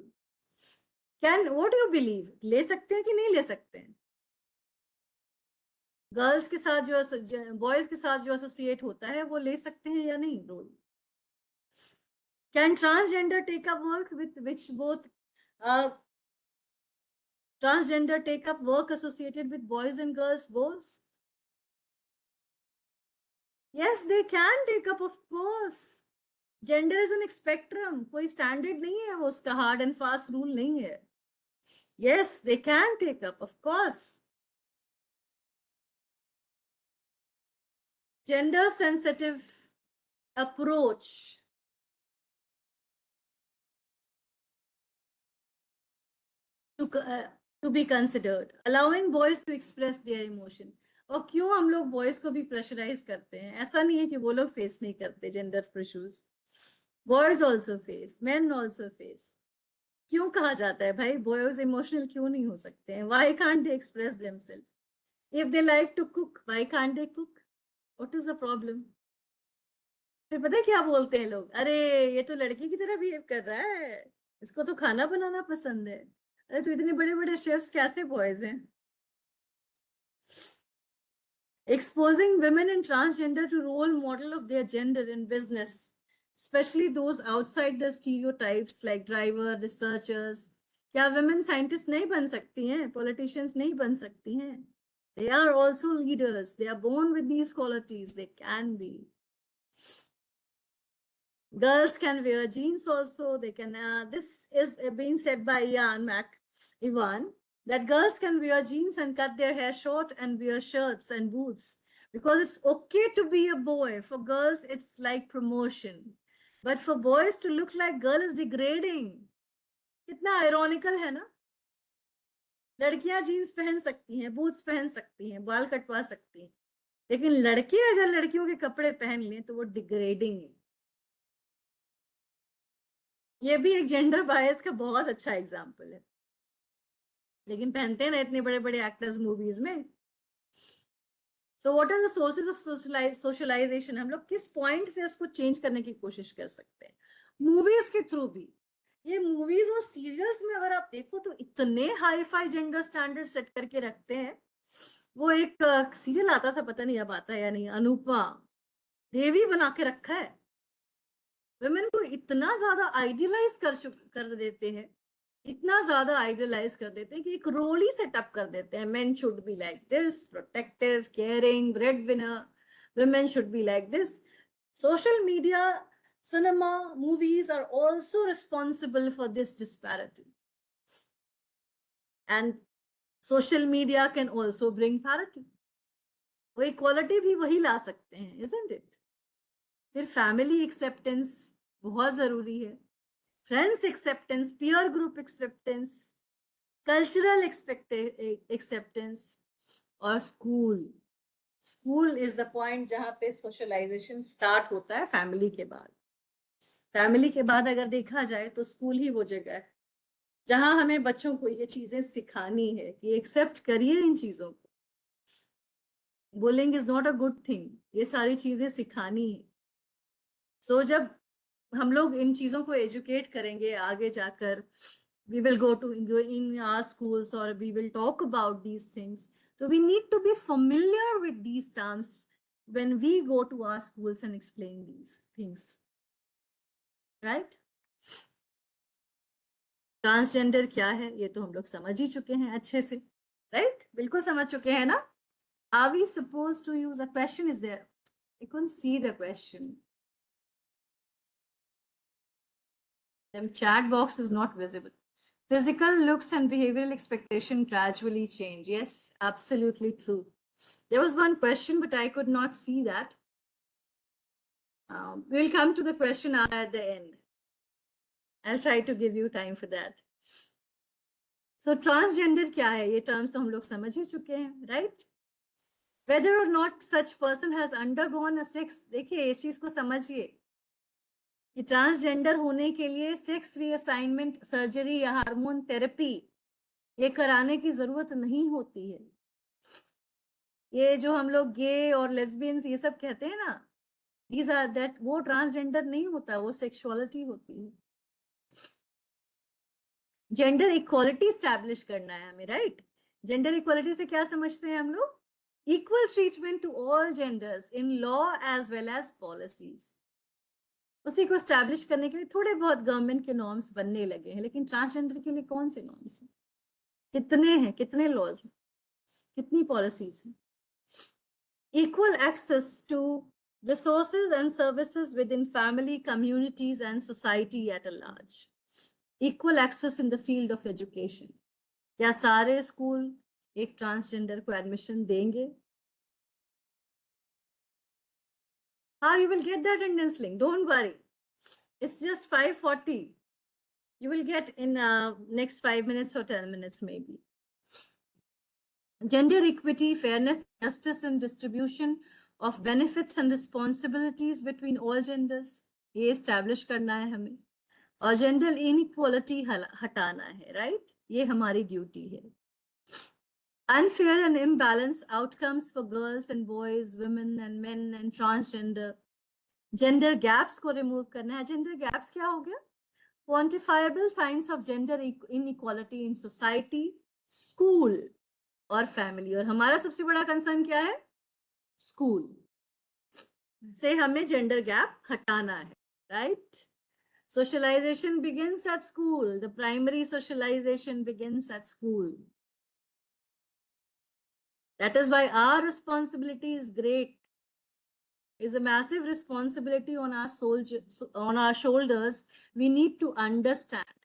What do you believe? ले सकते हैं कि नहीं ले सकते हैं? गर्ल्स के साथ जो बॉयज के साथ जो एसोसिएट होता है वो ले सकते हैं या नहीं role? Can transgender take up work with which both transgender take up work associated with boys and girls both? Yes, they can take up, of course. Gender is an spectrum. कोई standard नहीं है वो, उसका hard and fast rule नहीं है। Yes, they can take up, of course. Gender sensitive approach to be considered, allowing boys to express their emotion. और क्यों हम लोग बॉयज को भी प्रेशराइज करते हैं? ऐसा नहीं है कि वो लोग फेस नहीं करते gender issues. Boys also face, main also face. क्यों कहा जाता है भाई बॉयज इमोशनल क्यों नहीं हो सकते हैं? Why can't they express themselves? If they like to cook, why can't they cook? What is the problem? फिर पता है क्या बोलते हैं लोग? अरे ये तो लड़की की तरह बिहेव कर रहा है, इसको तो खाना बनाना पसंद है। अरे तो इतने बड़े बड़े शेफ्स कैसे बॉयज हैं? Exposing women and transgender to role model of their gender in business, especially those outside the stereotypes like driver, researchers. क्या women scientists नहीं बन सकती हैं? Politicians नहीं बन सकती हैं? They are also leaders. They are born with these qualities. They can be. Girls can wear jeans also. They can. This is being said by Ivan, that girls can wear jeans and cut their hair short and wear shirts and boots because it's okay to be a boy. For girls, it's like promotion. But for boys to look like girl is degrading. कितना ironical है ना? लड़कियां jeans पहन सकती हैं, boots पहन सकती हैं, बाल कटवा सकती हैं, लेकिन लड़के अगर लड़कियों के कपड़े पहन लें तो वो डिग्रेडिंग है। ये भी एक जेंडर बायस का बहुत अच्छा एग्जाम्पल है, लेकिन पहनते हैं ना इतने बड़े बड़े एक्टर्स मूवीज में। So what are the sources of socialization? हम लोग किस पॉइंट से उसको चेंज करने की कोशिश कर सकते हैं? मूवीज के थ्रू भी। ये मूवीज और सीरियल्स में अगर आप देखो तो इतने hi fi gender standard set करके रखते हैं। वो एक सीरियल आता था, पता नहीं अब आता है या नहीं, अनुपमा देवी बना के रखा है। वुमेन को इतना ज्यादा आइडियलाइज कर देते हैं, इतना ज्यादा आइडियलाइज कर देते हैं कि एक रोल ही सेटअप कर देते हैं। Main should be like this, protective, caring, bread winner. Women should be like this. Social media, cinema, movies are also responsible for this disparity. And social media can also bring parity. वो equality भी वही ला सकते हैं, isn't it? फिर family acceptance बहुत जरूरी है, friends acceptance, peer group acceptance, cultural acceptance, और school is the point जहाँ पे socialization start होता है family के बाद। फैमिली के बाद अगर देखा जाए तो स्कूल ही वो जगह है जहां हमें बच्चों को ये चीजें सिखानी है कि एक्सेप्ट करिए इन चीजों को। Bullying is not a good thing, ये सारी चीजें सिखानी है. सो जब हम लोग इन चीजों को एजुकेट करेंगे आगे जाकर, we will go in our schools or we will talk about these things. So we need to be familiar with these terms when we go to our schools and explain these things, right? Transgender क्या है ये तो हम लोग समझ ही चुके हैं अच्छे से, right? बिल्कुल समझ चुके हैं ना? Are we supposed to use a question? Is there? I couldn't see the question. The chat box is not visible. Physical looks and behavioral expectation gradually change. Yes, absolutely true. There was one question, but I could not see that. We'll come to the question at the end. I'll try to give you time for that. So transgender क्या है? ये terms तो हम लोग समझ ही चुके हैं, right? Whether or not such person has undergone a sex, देखिए इस चीज को समझिए कि ट्रांसजेंडर होने के लिए सेक्स रीअसाइनमेंट सर्जरी या हार्मोन थेरेपी ये कराने की जरूरत नहीं होती है. ये जो हम लोग गे और लेस्बियंस ये सब कहते हैं ना, these are that, वो ट्रांसजेंडर नहीं होता, वो सेक्सुअलिटी होती है. जेंडर इक्वालिटी स्टैब्लिश करना है हमें, राइट? जेंडर इक्वालिटी से क्या समझते हैं हम लोग? Equal treatment to all genders in law as well as policies. उसी को स्टैब्लिश करने के लिए थोड़े बहुत गवर्नमेंट के नॉर्म्स बनने लगे हैं, लेकिन ट्रांसजेंडर के लिए कौन से नॉर्म्स हैं? कितने हैं? कितने लॉज हैं? कितनी पॉलिसीज हैं? Equal access to resources and services within family, communities, and society at a large. Equal access in the field of education. क्या सारे स्कूल एक ट्रांसजेंडर को एडमिशन देंगे? How you will get that attendance link? Don't worry. It's just 5:40. You will get in next 5 minutes or 10 minutes maybe. Gender equity, fairness, justice and distribution of benefits and responsibilities between all genders, ये establish करना है हमें. और gender inequality हटाना है, right? ये हमारी duty है. Unfair and imbalanced outcomes for girls and boys, women and men and transgender. Gender gaps को remove करना है. Gender gaps क्या हो गया? Quantifiable signs of gender inequality in society, school और फैमिली. और हमारा सबसे बड़ा कंसर्न क्या है? स्कूल से हमें जेंडर गैप हटाना है, right? Socialization begins at school. The primary socialization begins at school. That is why our responsibility is great. is a massive responsibility on our shoulders. We need to understand.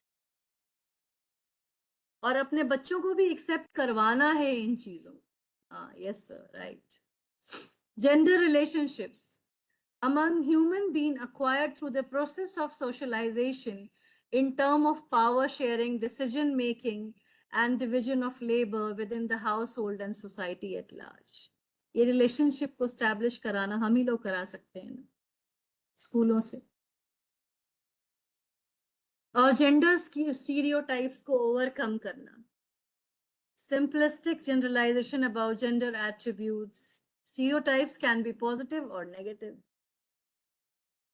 और अपने बच्चों को भी accept करवाना है इन चीजों. yes sir, right. Gender relationships among human being acquired through the process of socialization in term of power sharing, decision making and division of labor within the household and society at large. ये relationship को establish कराना हम ही लोग करा सकते हैं ना, स्कूलों से. और जेंडर्स की स्टीरियोटाइप्स को ओवरकम करना. Simplistic generalization about gender attributes. Stereotypes can be positive or negative.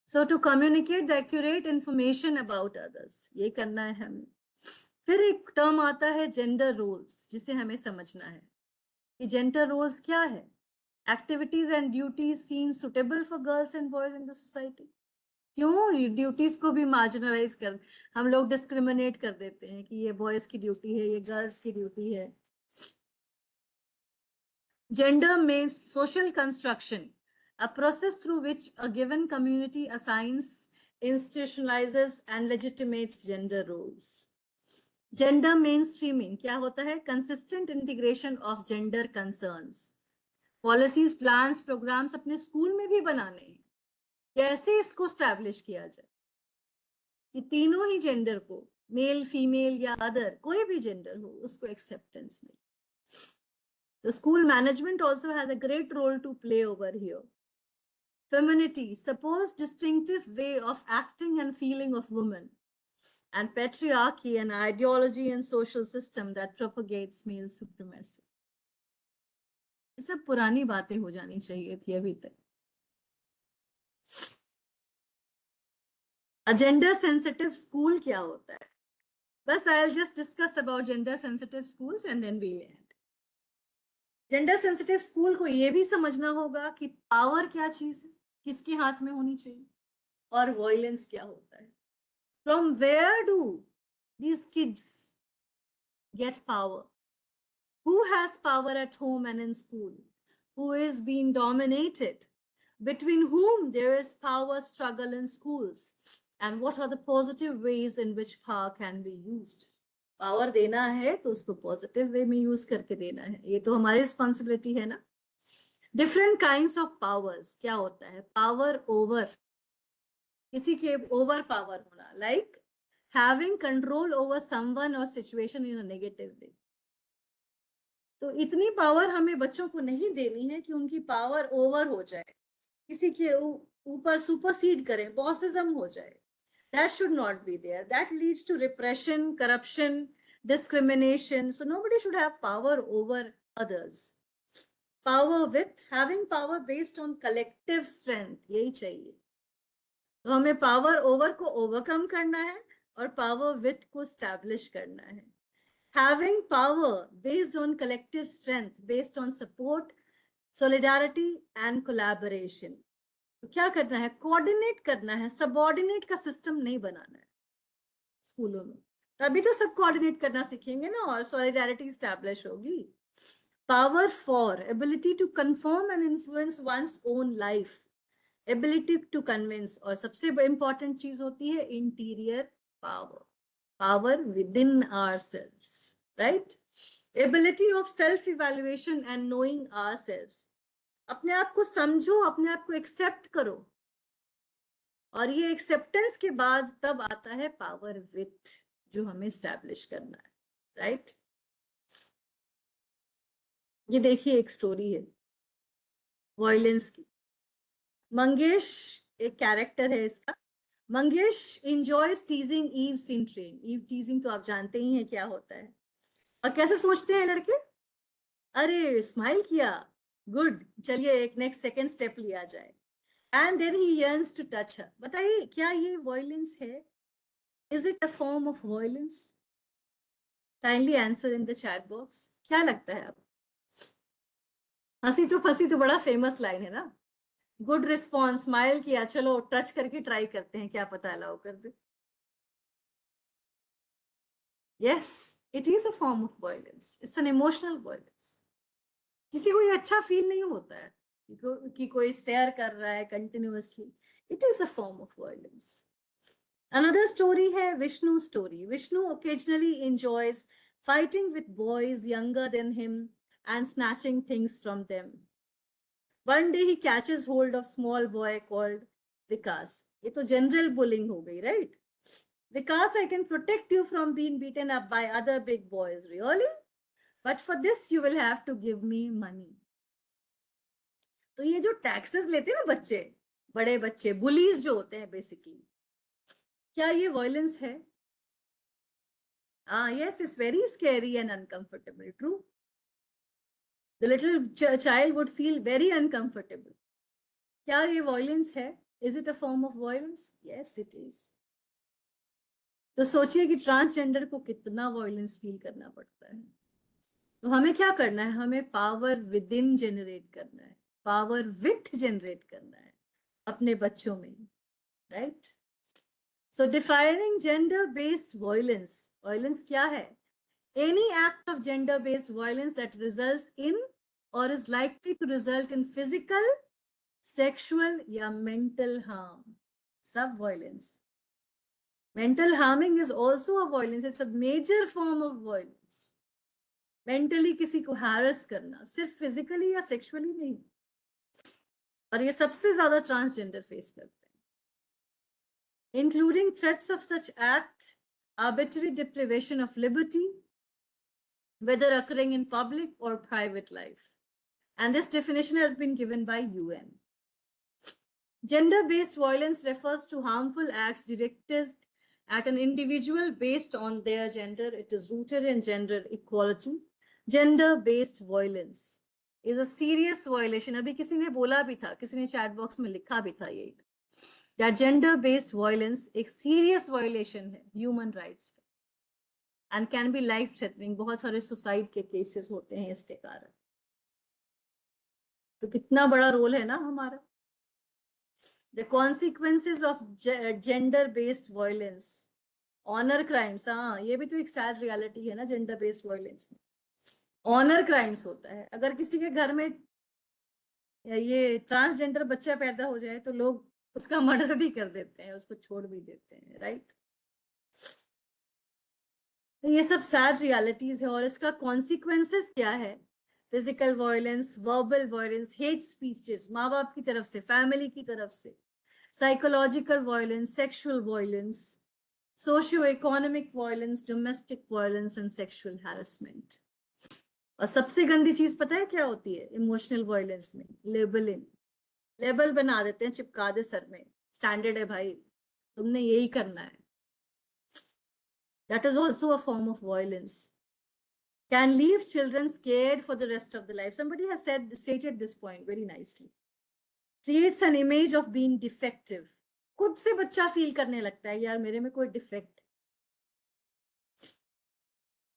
So to communicate the accurate information about others, ये करना है हमें. फिर एक टर्म आता है जेंडर रोल्स, जिसे हमें समझना है कि जेंडर रोल्स क्या है. Activities and duties seen suitable for girls and boys in the society. क्यों ड्यूटीज को भी मार्जिनलाइज कर, हम लोग डिस्क्रिमिनेट कर देते हैं कि ये बॉयज की ड्यूटी है, ये गर्ल्स की ड्यूटी है. जेंडर में social construction, a process through which a given community assigns, institutionalizes and legitimates gender roles. Gender mainstreaming क्या होता है? Consistent integration of gender concerns. Policies, plans, programs अपने स्कूल में भी बनाने हैं. कैसे इसको स्टैब्लिश किया जाए कि तीनों ही जेंडर को, मेल, फीमेल या अदर, कोई भी जेंडर हो, उसको एक्सेप्टेंस मिले. तो school management also has a great role to play over here. Femininity, suppose distinctive way of acting and feeling of women. And patriarchy, an ideology and social system that propagates male supremacy. ये सब पुरानी बातें हो जानी चाहिए थी अभी तक। जेंडर सेंसिटिव स्कूल क्या होता है? बस I will just discuss about gender sensitive schools and then we'll end. Gender sensitive school को ये भी समझना होगा कि पावर क्या चीज है, किसके हाथ में होनी चाहिए, और वायलेंस क्या होता है। From where do these kids get power? Who has power at home and in school? Who is being dominated? Between whom there is power struggle in schools? And what are the positive ways in which power can be used? Power देना है तो उसको positive way में use करके देना है, ये तो हमारी रिस्पॉन्सिबिलिटी है ना। डिफरेंट काइंड्स ऑफ पावर्स क्या होता है? पावर ओवर, किसी के ओवर पावर होना, like having control over someone और situation in a negative way. तो इतनी पावर हमें बच्चों को नहीं देनी है कि उनकी पावर ओवर हो जाए, किसी के ऊपर सुपरसीड करें, बॉसिज्म हो जाए। That should not be there. That leads to repression, corruption, discrimination. So nobody should have power over others. Power with having power based on collective strength, यही चाहिए। तो हमें पावर ओवर को ओवरकम करना है और पावर विथ को establish करना है। Having power based on collective strength, based on support, solidarity and collaboration. तो क्या करना है? कोऑर्डिनेट करना है, सबऑर्डिनेट का सिस्टम नहीं बनाना है स्कूलों में, तभी तो सब कोऑर्डिनेट करना सीखेंगे ना और सॉलिडारिटी स्टैब्लिश होगी। Power for ability to confirm and influence one's own life, ability to convince, और सबसे इंपॉर्टेंट चीज होती है interior power, power within ourselves, right? Ability of self evaluation and knowing ourselves. अपने आप को समझो, अपने आप को एक्सेप्ट करो, और ये एक्सेप्टेंस के बाद तब आता है पावर विथ, जो हमें स्टैब्लिश करना है, राइट? ये देखिए एक स्टोरी है वायलेंस की। मंगेश एक कैरेक्टर है इसका। Mangesh enjoys teasing Eve's in train. Eve teasing तो आप जानते ही हैं क्या होता है। और कैसे सोचते हैं लड़के? अरे स्माइल किया, गुड, चलिए एक नेक्स्ट सेकंड स्टेप लिया जाए। And then he yearns to touch her. बताइए क्या ये वायलेंस है? Is it a form of violence? Kindly answer in the chat box. क्या लगता है आप? हंसी तो फंसी तो बड़ा फेमस लाइन है ना। गुड रिस्पॉन्स, स्माइल किया, चलो टच करके ट्राई करते हैं, क्या पता अलाउ कर दे। Yes, it is a form of violence, it's an emotional violence. किसी को ये अच्छा फील नहीं होता है कि कोई स्टेयर कर रहा है continuously, it is a form of violence. Another story है Vishnu story. Vishnu occasionally enjoys fighting with boys younger than him and snatching things from them. One day he catches hold of small boy called Vikas. ये तो general bullying हो गई, right? Vikas, I can protect you from being beaten up by other big boys. Really? But for this you will have to give me money. तो ये जो taxes लेते हैं ना बच्चे, बड़े बच्चे, bullies जो होते हैं basically, क्या ये violence है? Yes, it's very scary and uncomfortable. True. The little child would feel very uncomfortable. क्या ये violence है? Is it a form of violence? Yes, it is. तो सोचिए कि ट्रांसजेंडर को कितना violence feel करना पड़ता है। तो हमें क्या करना है? हमें power within generate करना है, power with generate करना है अपने बच्चों में, right? So defining gender-based violence. Violence क्या है? Any act of gender-based violence that results in or is likely to result in physical, sexual या mental harm. Sub violence. Mental harming is also a violence. It's a major form of violence. Mentally किसी को harass करना, सिर्फ physically या sexually नहीं। और ये सबसे ज्यादा transgender face करते हैं। Including threats of such act, arbitrary deprivation of liberty, whether occurring in public or private life. And this definition has been given by UN. Gender-based violence refers to harmful acts directed at an individual based on their gender. It is rooted in gender equality. Gender-based violence is a serious violation. अभी किसी ने बोला भी था, किसी ने chat box में लिखा भी था ये, that gender based violence एक serious violation है human rights का and can be life threatening. बहुत सारे सुसाइड के केसेस होते हैं इसके कारण. तो कितना बड़ा रोल है ना हमारा. The consequences of gender based violence, honor crimes, हाँ ये भी तो एक sad reality है ना gender based violence में. ऑनर क्राइम्स होता है. अगर किसी के घर में ये ट्रांसजेंडर बच्चा पैदा हो जाए तो लोग उसका मर्डर भी कर देते हैं, उसको छोड़ भी देते हैं, राइट. तो ये सब सैड रियलिटीज है और इसका कॉन्सिक्वेंसेस क्या है. Physical violence, verbal violence, hate speeches माँ बाप की तरफ से, फैमिली की तरफ से, psychological violence, sexual violence, socio economic violence, domestic violence and sexual harassment. और सबसे गंदी चीज पता है क्या होती है इमोशनल वायलेंस में? लेबलिंग. लेबल बना देते हैं, चिपका दे सर में, स्टैंडर्ड है भाई, तुमने यही करना है. That is also a form of violence. Can leave children scared for the rest of the life. Somebody has stated this point very nicely. Creates an image of being defective. खुद से बच्चा feel करने लगता है यार मेरे में कोई डिफेक्ट,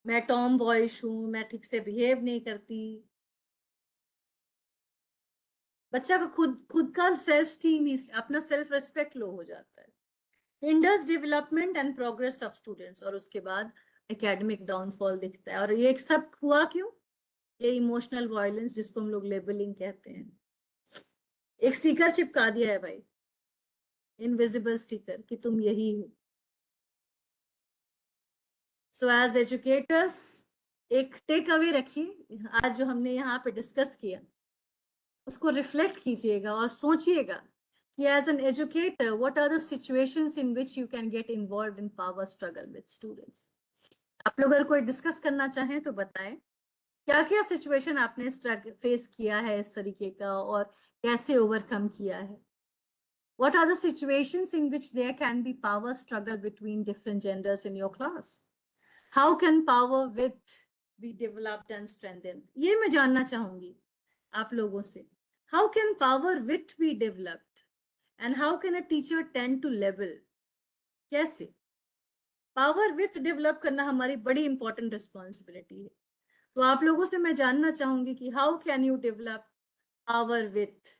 मैं टॉम बॉयश हूं, मैं ठीक से बिहेव नहीं करती. बच्चा का खुद का सेल्फ स्टीम ही, अपना सेल्फ रेस्पेक्ट लो हो जाता है. Hinders development and progress of students. और उसके बाद एकेडमिक डाउनफॉल दिखता है. और ये सब हुआ क्यों? ये इमोशनल वायलेंस जिसको हम लोग लेबलिंग कहते हैं. एक स्टिकर चिपका दिया है भाई, इनविजिबल स्टिकर, कि तुम यही हो. सो एज एजुकेटर्स एक टेक अवे रखिए, आज जो हमने यहाँ पे डिस्कस किया उसको रिफ्लेक्ट कीजिएगा और सोचिएगा कि as an educator what are the situations in which you can get involved in power struggle with students. आप लोग अगर कोई डिस्कस करना चाहें तो बताएं क्या क्या सिचुएशन आपने फेस किया है इस तरीके का और कैसे ओवरकम किया है. What are the situations in which there can be power struggle between different genders in your class? How can power width be developed and strengthened? ये मैं जानना चाहूंगी आप लोगों से. How can power width be developed? And how can a teacher tend to level? कैसे? Power width develop करना हमारी बड़ी important responsibility है. तो आप लोगों से मैं जानना चाहूंगी कि how can you develop power width?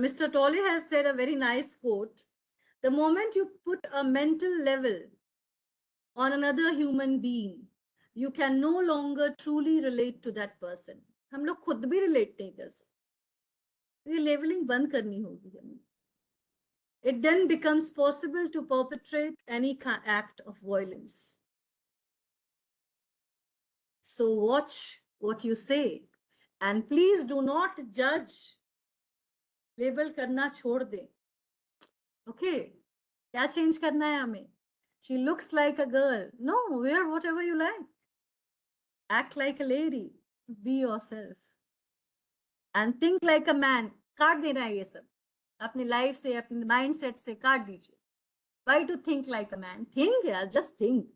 Mr. Tolle has said a very nice quote. The moment you put a mental level on another human being, you can no longer truly relate to that person. हम लोग खुद भी relate नहीं कर सकते. ये leveling बंद करनी होगी हमें. It then becomes possible to perpetrate any act of violence. So watch what you say and please do not judge. Label करना छोड़ दे. ओके, क्या चेंज करना है हमें? She looks like a girl, no, wear whatever you like, act like a lady, be yourself and think like a man. काट देना है ये सब अपनी लाइफ से, अपने माइंडसेट से काट दीजिए. Why to think like a man? Think यार, just think.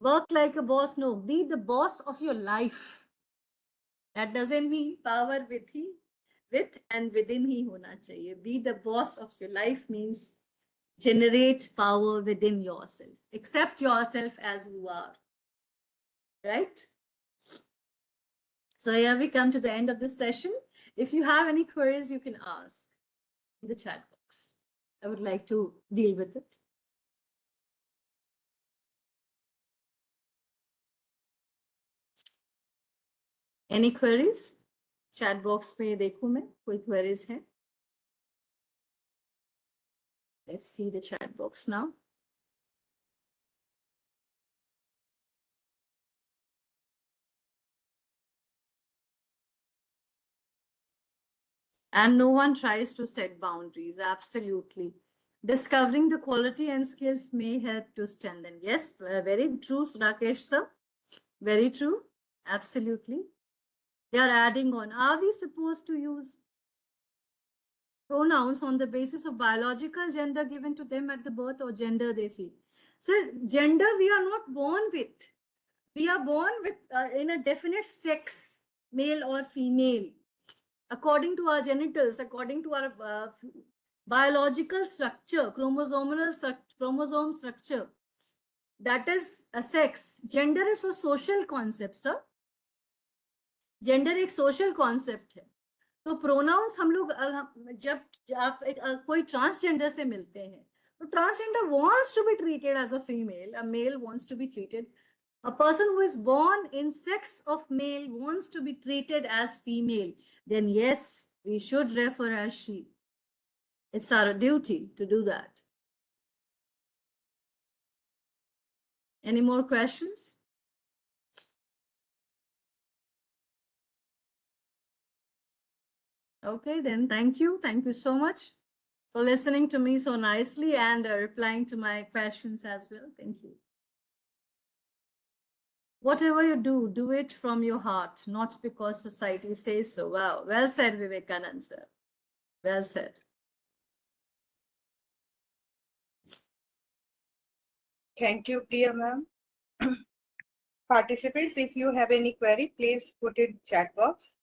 Work like a boss, no, be the boss of your life. That doesn't mean power with and within ही होना चाहिए. Be the boss of your life means generate power within yourself. Accept yourself as you are. Right? So here we come to the end of this session. If you have any queries, you can ask in the chat box. I would like to deal with it. Any queries? Chat box में देखूं मैं कोई queries है. Let's see the chat box now. And no one tries to set boundaries. Absolutely. Discovering the quality and skills may help to strengthen. Yes, very true, Rakesh sir. Very true. Absolutely. They are adding on. Are we supposed to use pronouns on the basis of biological gender given to them at the birth or gender they feel? Sir, gender we are not born with. We are born with in a definite sex, male or female, according to our genitals, according to our biological structure, chromosome structure. That is a sex. Gender is a social concept, sir. Gender एक social concept है. तो pronouns हम लोग जब आप कोई transgender से मिलते हैं, तो transgender wants to be treated as a female, a male wants to be treated. A person who is born in sex of male wants to be treated as female. Then yes, we should refer as she. It's our duty to do that. Any more questions? Okay, then thank you. Thank you so much for listening to me so nicely and replying to my questions as well. Thank you. Whatever you do, do it from your heart, not because society says so. Wow, well said, Vivekanand sir. Well said. Thank you, Priya ma'am. Participants, if you have any query, please put it in chat box.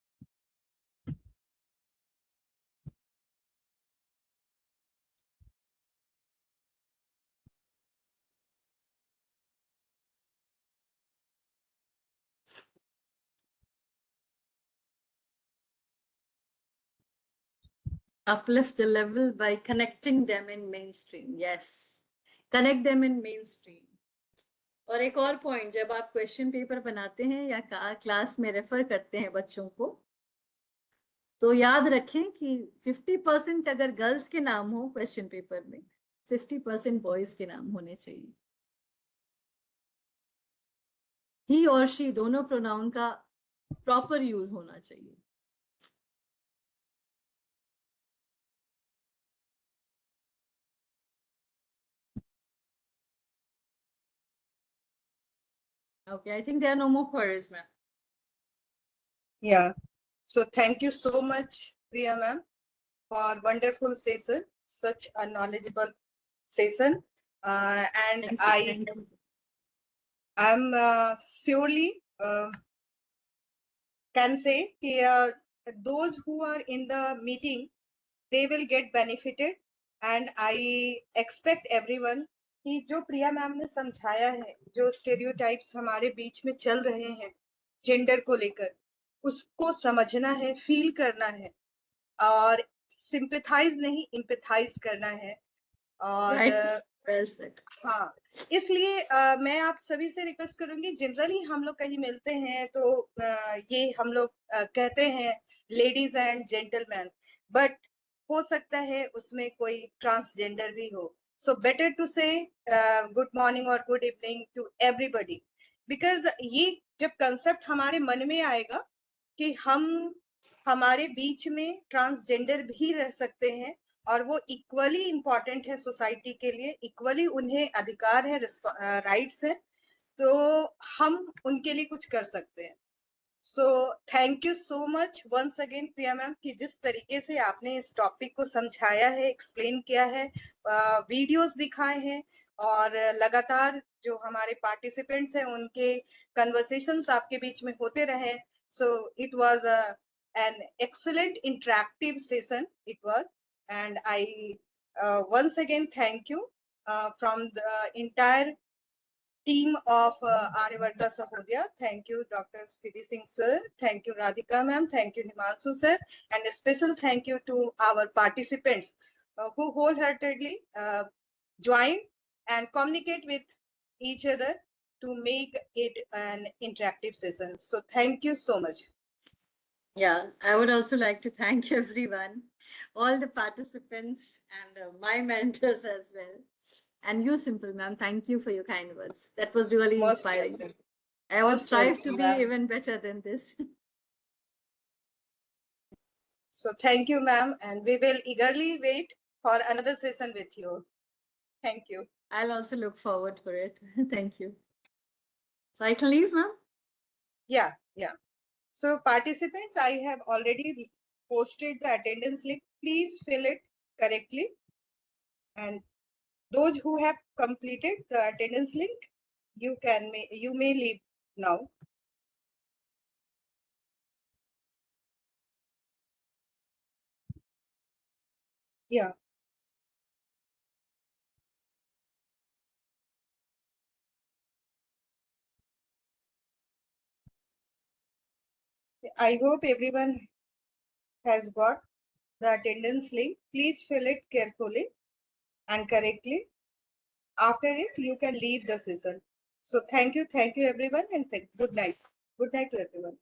Uplift the level by connecting them in mainstream. Yes, connect them in mainstream. और एक और point, जब आप question paper बनाते हैं या class में refer करते हैं बच्चों को, तो याद रखें कि 50% अगर गर्ल्स के नाम हो क्वेश्चन पेपर में, 50% बॉयज के नाम होने चाहिए. ही और शी दोनों प्रोनाउन का प्रॉपर यूज होना चाहिए. Okay, I think there are no more queries, ma'am. Yeah. So thank you so much, Priya ma'am, for wonderful session, such a knowledgeable session. And Thank you. I'm surely can say those who are in the meeting, they will get benefited. And I expect everyone कि जो प्रिया ma'am ने समझाया है, जो stereotypes हमारे बीच में चल रहे हैं जेंडर को लेकर, उसको समझना है, फील करना है और सिंपैथाइज नहीं एम्पैथाइज करना है. और हाँ, इसलिए मैं आप सभी से रिक्वेस्ट करूंगी, जनरली हम लोग कहीं मिलते हैं तो ये हम लोग कहते हैं लेडीज एंड जेंटलमैन, बट हो सकता है उसमें कोई ट्रांसजेंडर भी हो. So better to say good morning और good evening to everybody, because ये जब कंसेप्ट हमारे मन में आएगा कि हमारे बीच में ट्रांसजेंडर भी रह सकते हैं और वो इक्वली इम्पोर्टेंट है सोसाइटी के लिए, इक्वली उन्हें अधिकार है, राइट्स है, तो हम उनके लिए कुछ कर सकते हैं. So thank you so much once again Priya ma'am कि जिस तरीके से आपने इस टॉपिक को समझाया है, एक्सप्लेन किया है, वीडियोस दिखाए हैं और लगातार जो हमारे पार्टिसिपेंट्स हैं उनके कन्वर्सेशंस आपके बीच में होते रहे. So it was an excellent interactive session it was, and I once again thank you from the entire team of Aryavarta Sahodaya. Thank you, Dr. C.B. Singh sir. Thank you, Radhika ma'am. Thank you, Himanshu sir. And a special thank you to our participants who wholeheartedly join and communicate with each other to make it an interactive session. So thank you so much. Yeah, I would also like to thank everyone, all the participants and my mentors as well. And you, Simple ma'am, thank you for your kind words. That was really Most inspiring. welcome. I will Most strive to welcome, be ma'am. even better than this. So thank you, ma'am, and we will eagerly wait for another session with you. Thank you. I'll also look forward for it. Thank you. So I can leave, ma'am? Yeah, yeah. So participants, I have already posted the attendance link. Please fill it correctly. And those who have completed the attendance link, you may leave now. Yeah. I hope everyone has got the attendance link. Please fill it carefully and correctly. After it, you can leave the session. So thank you everyone, and good night. Good night to everyone.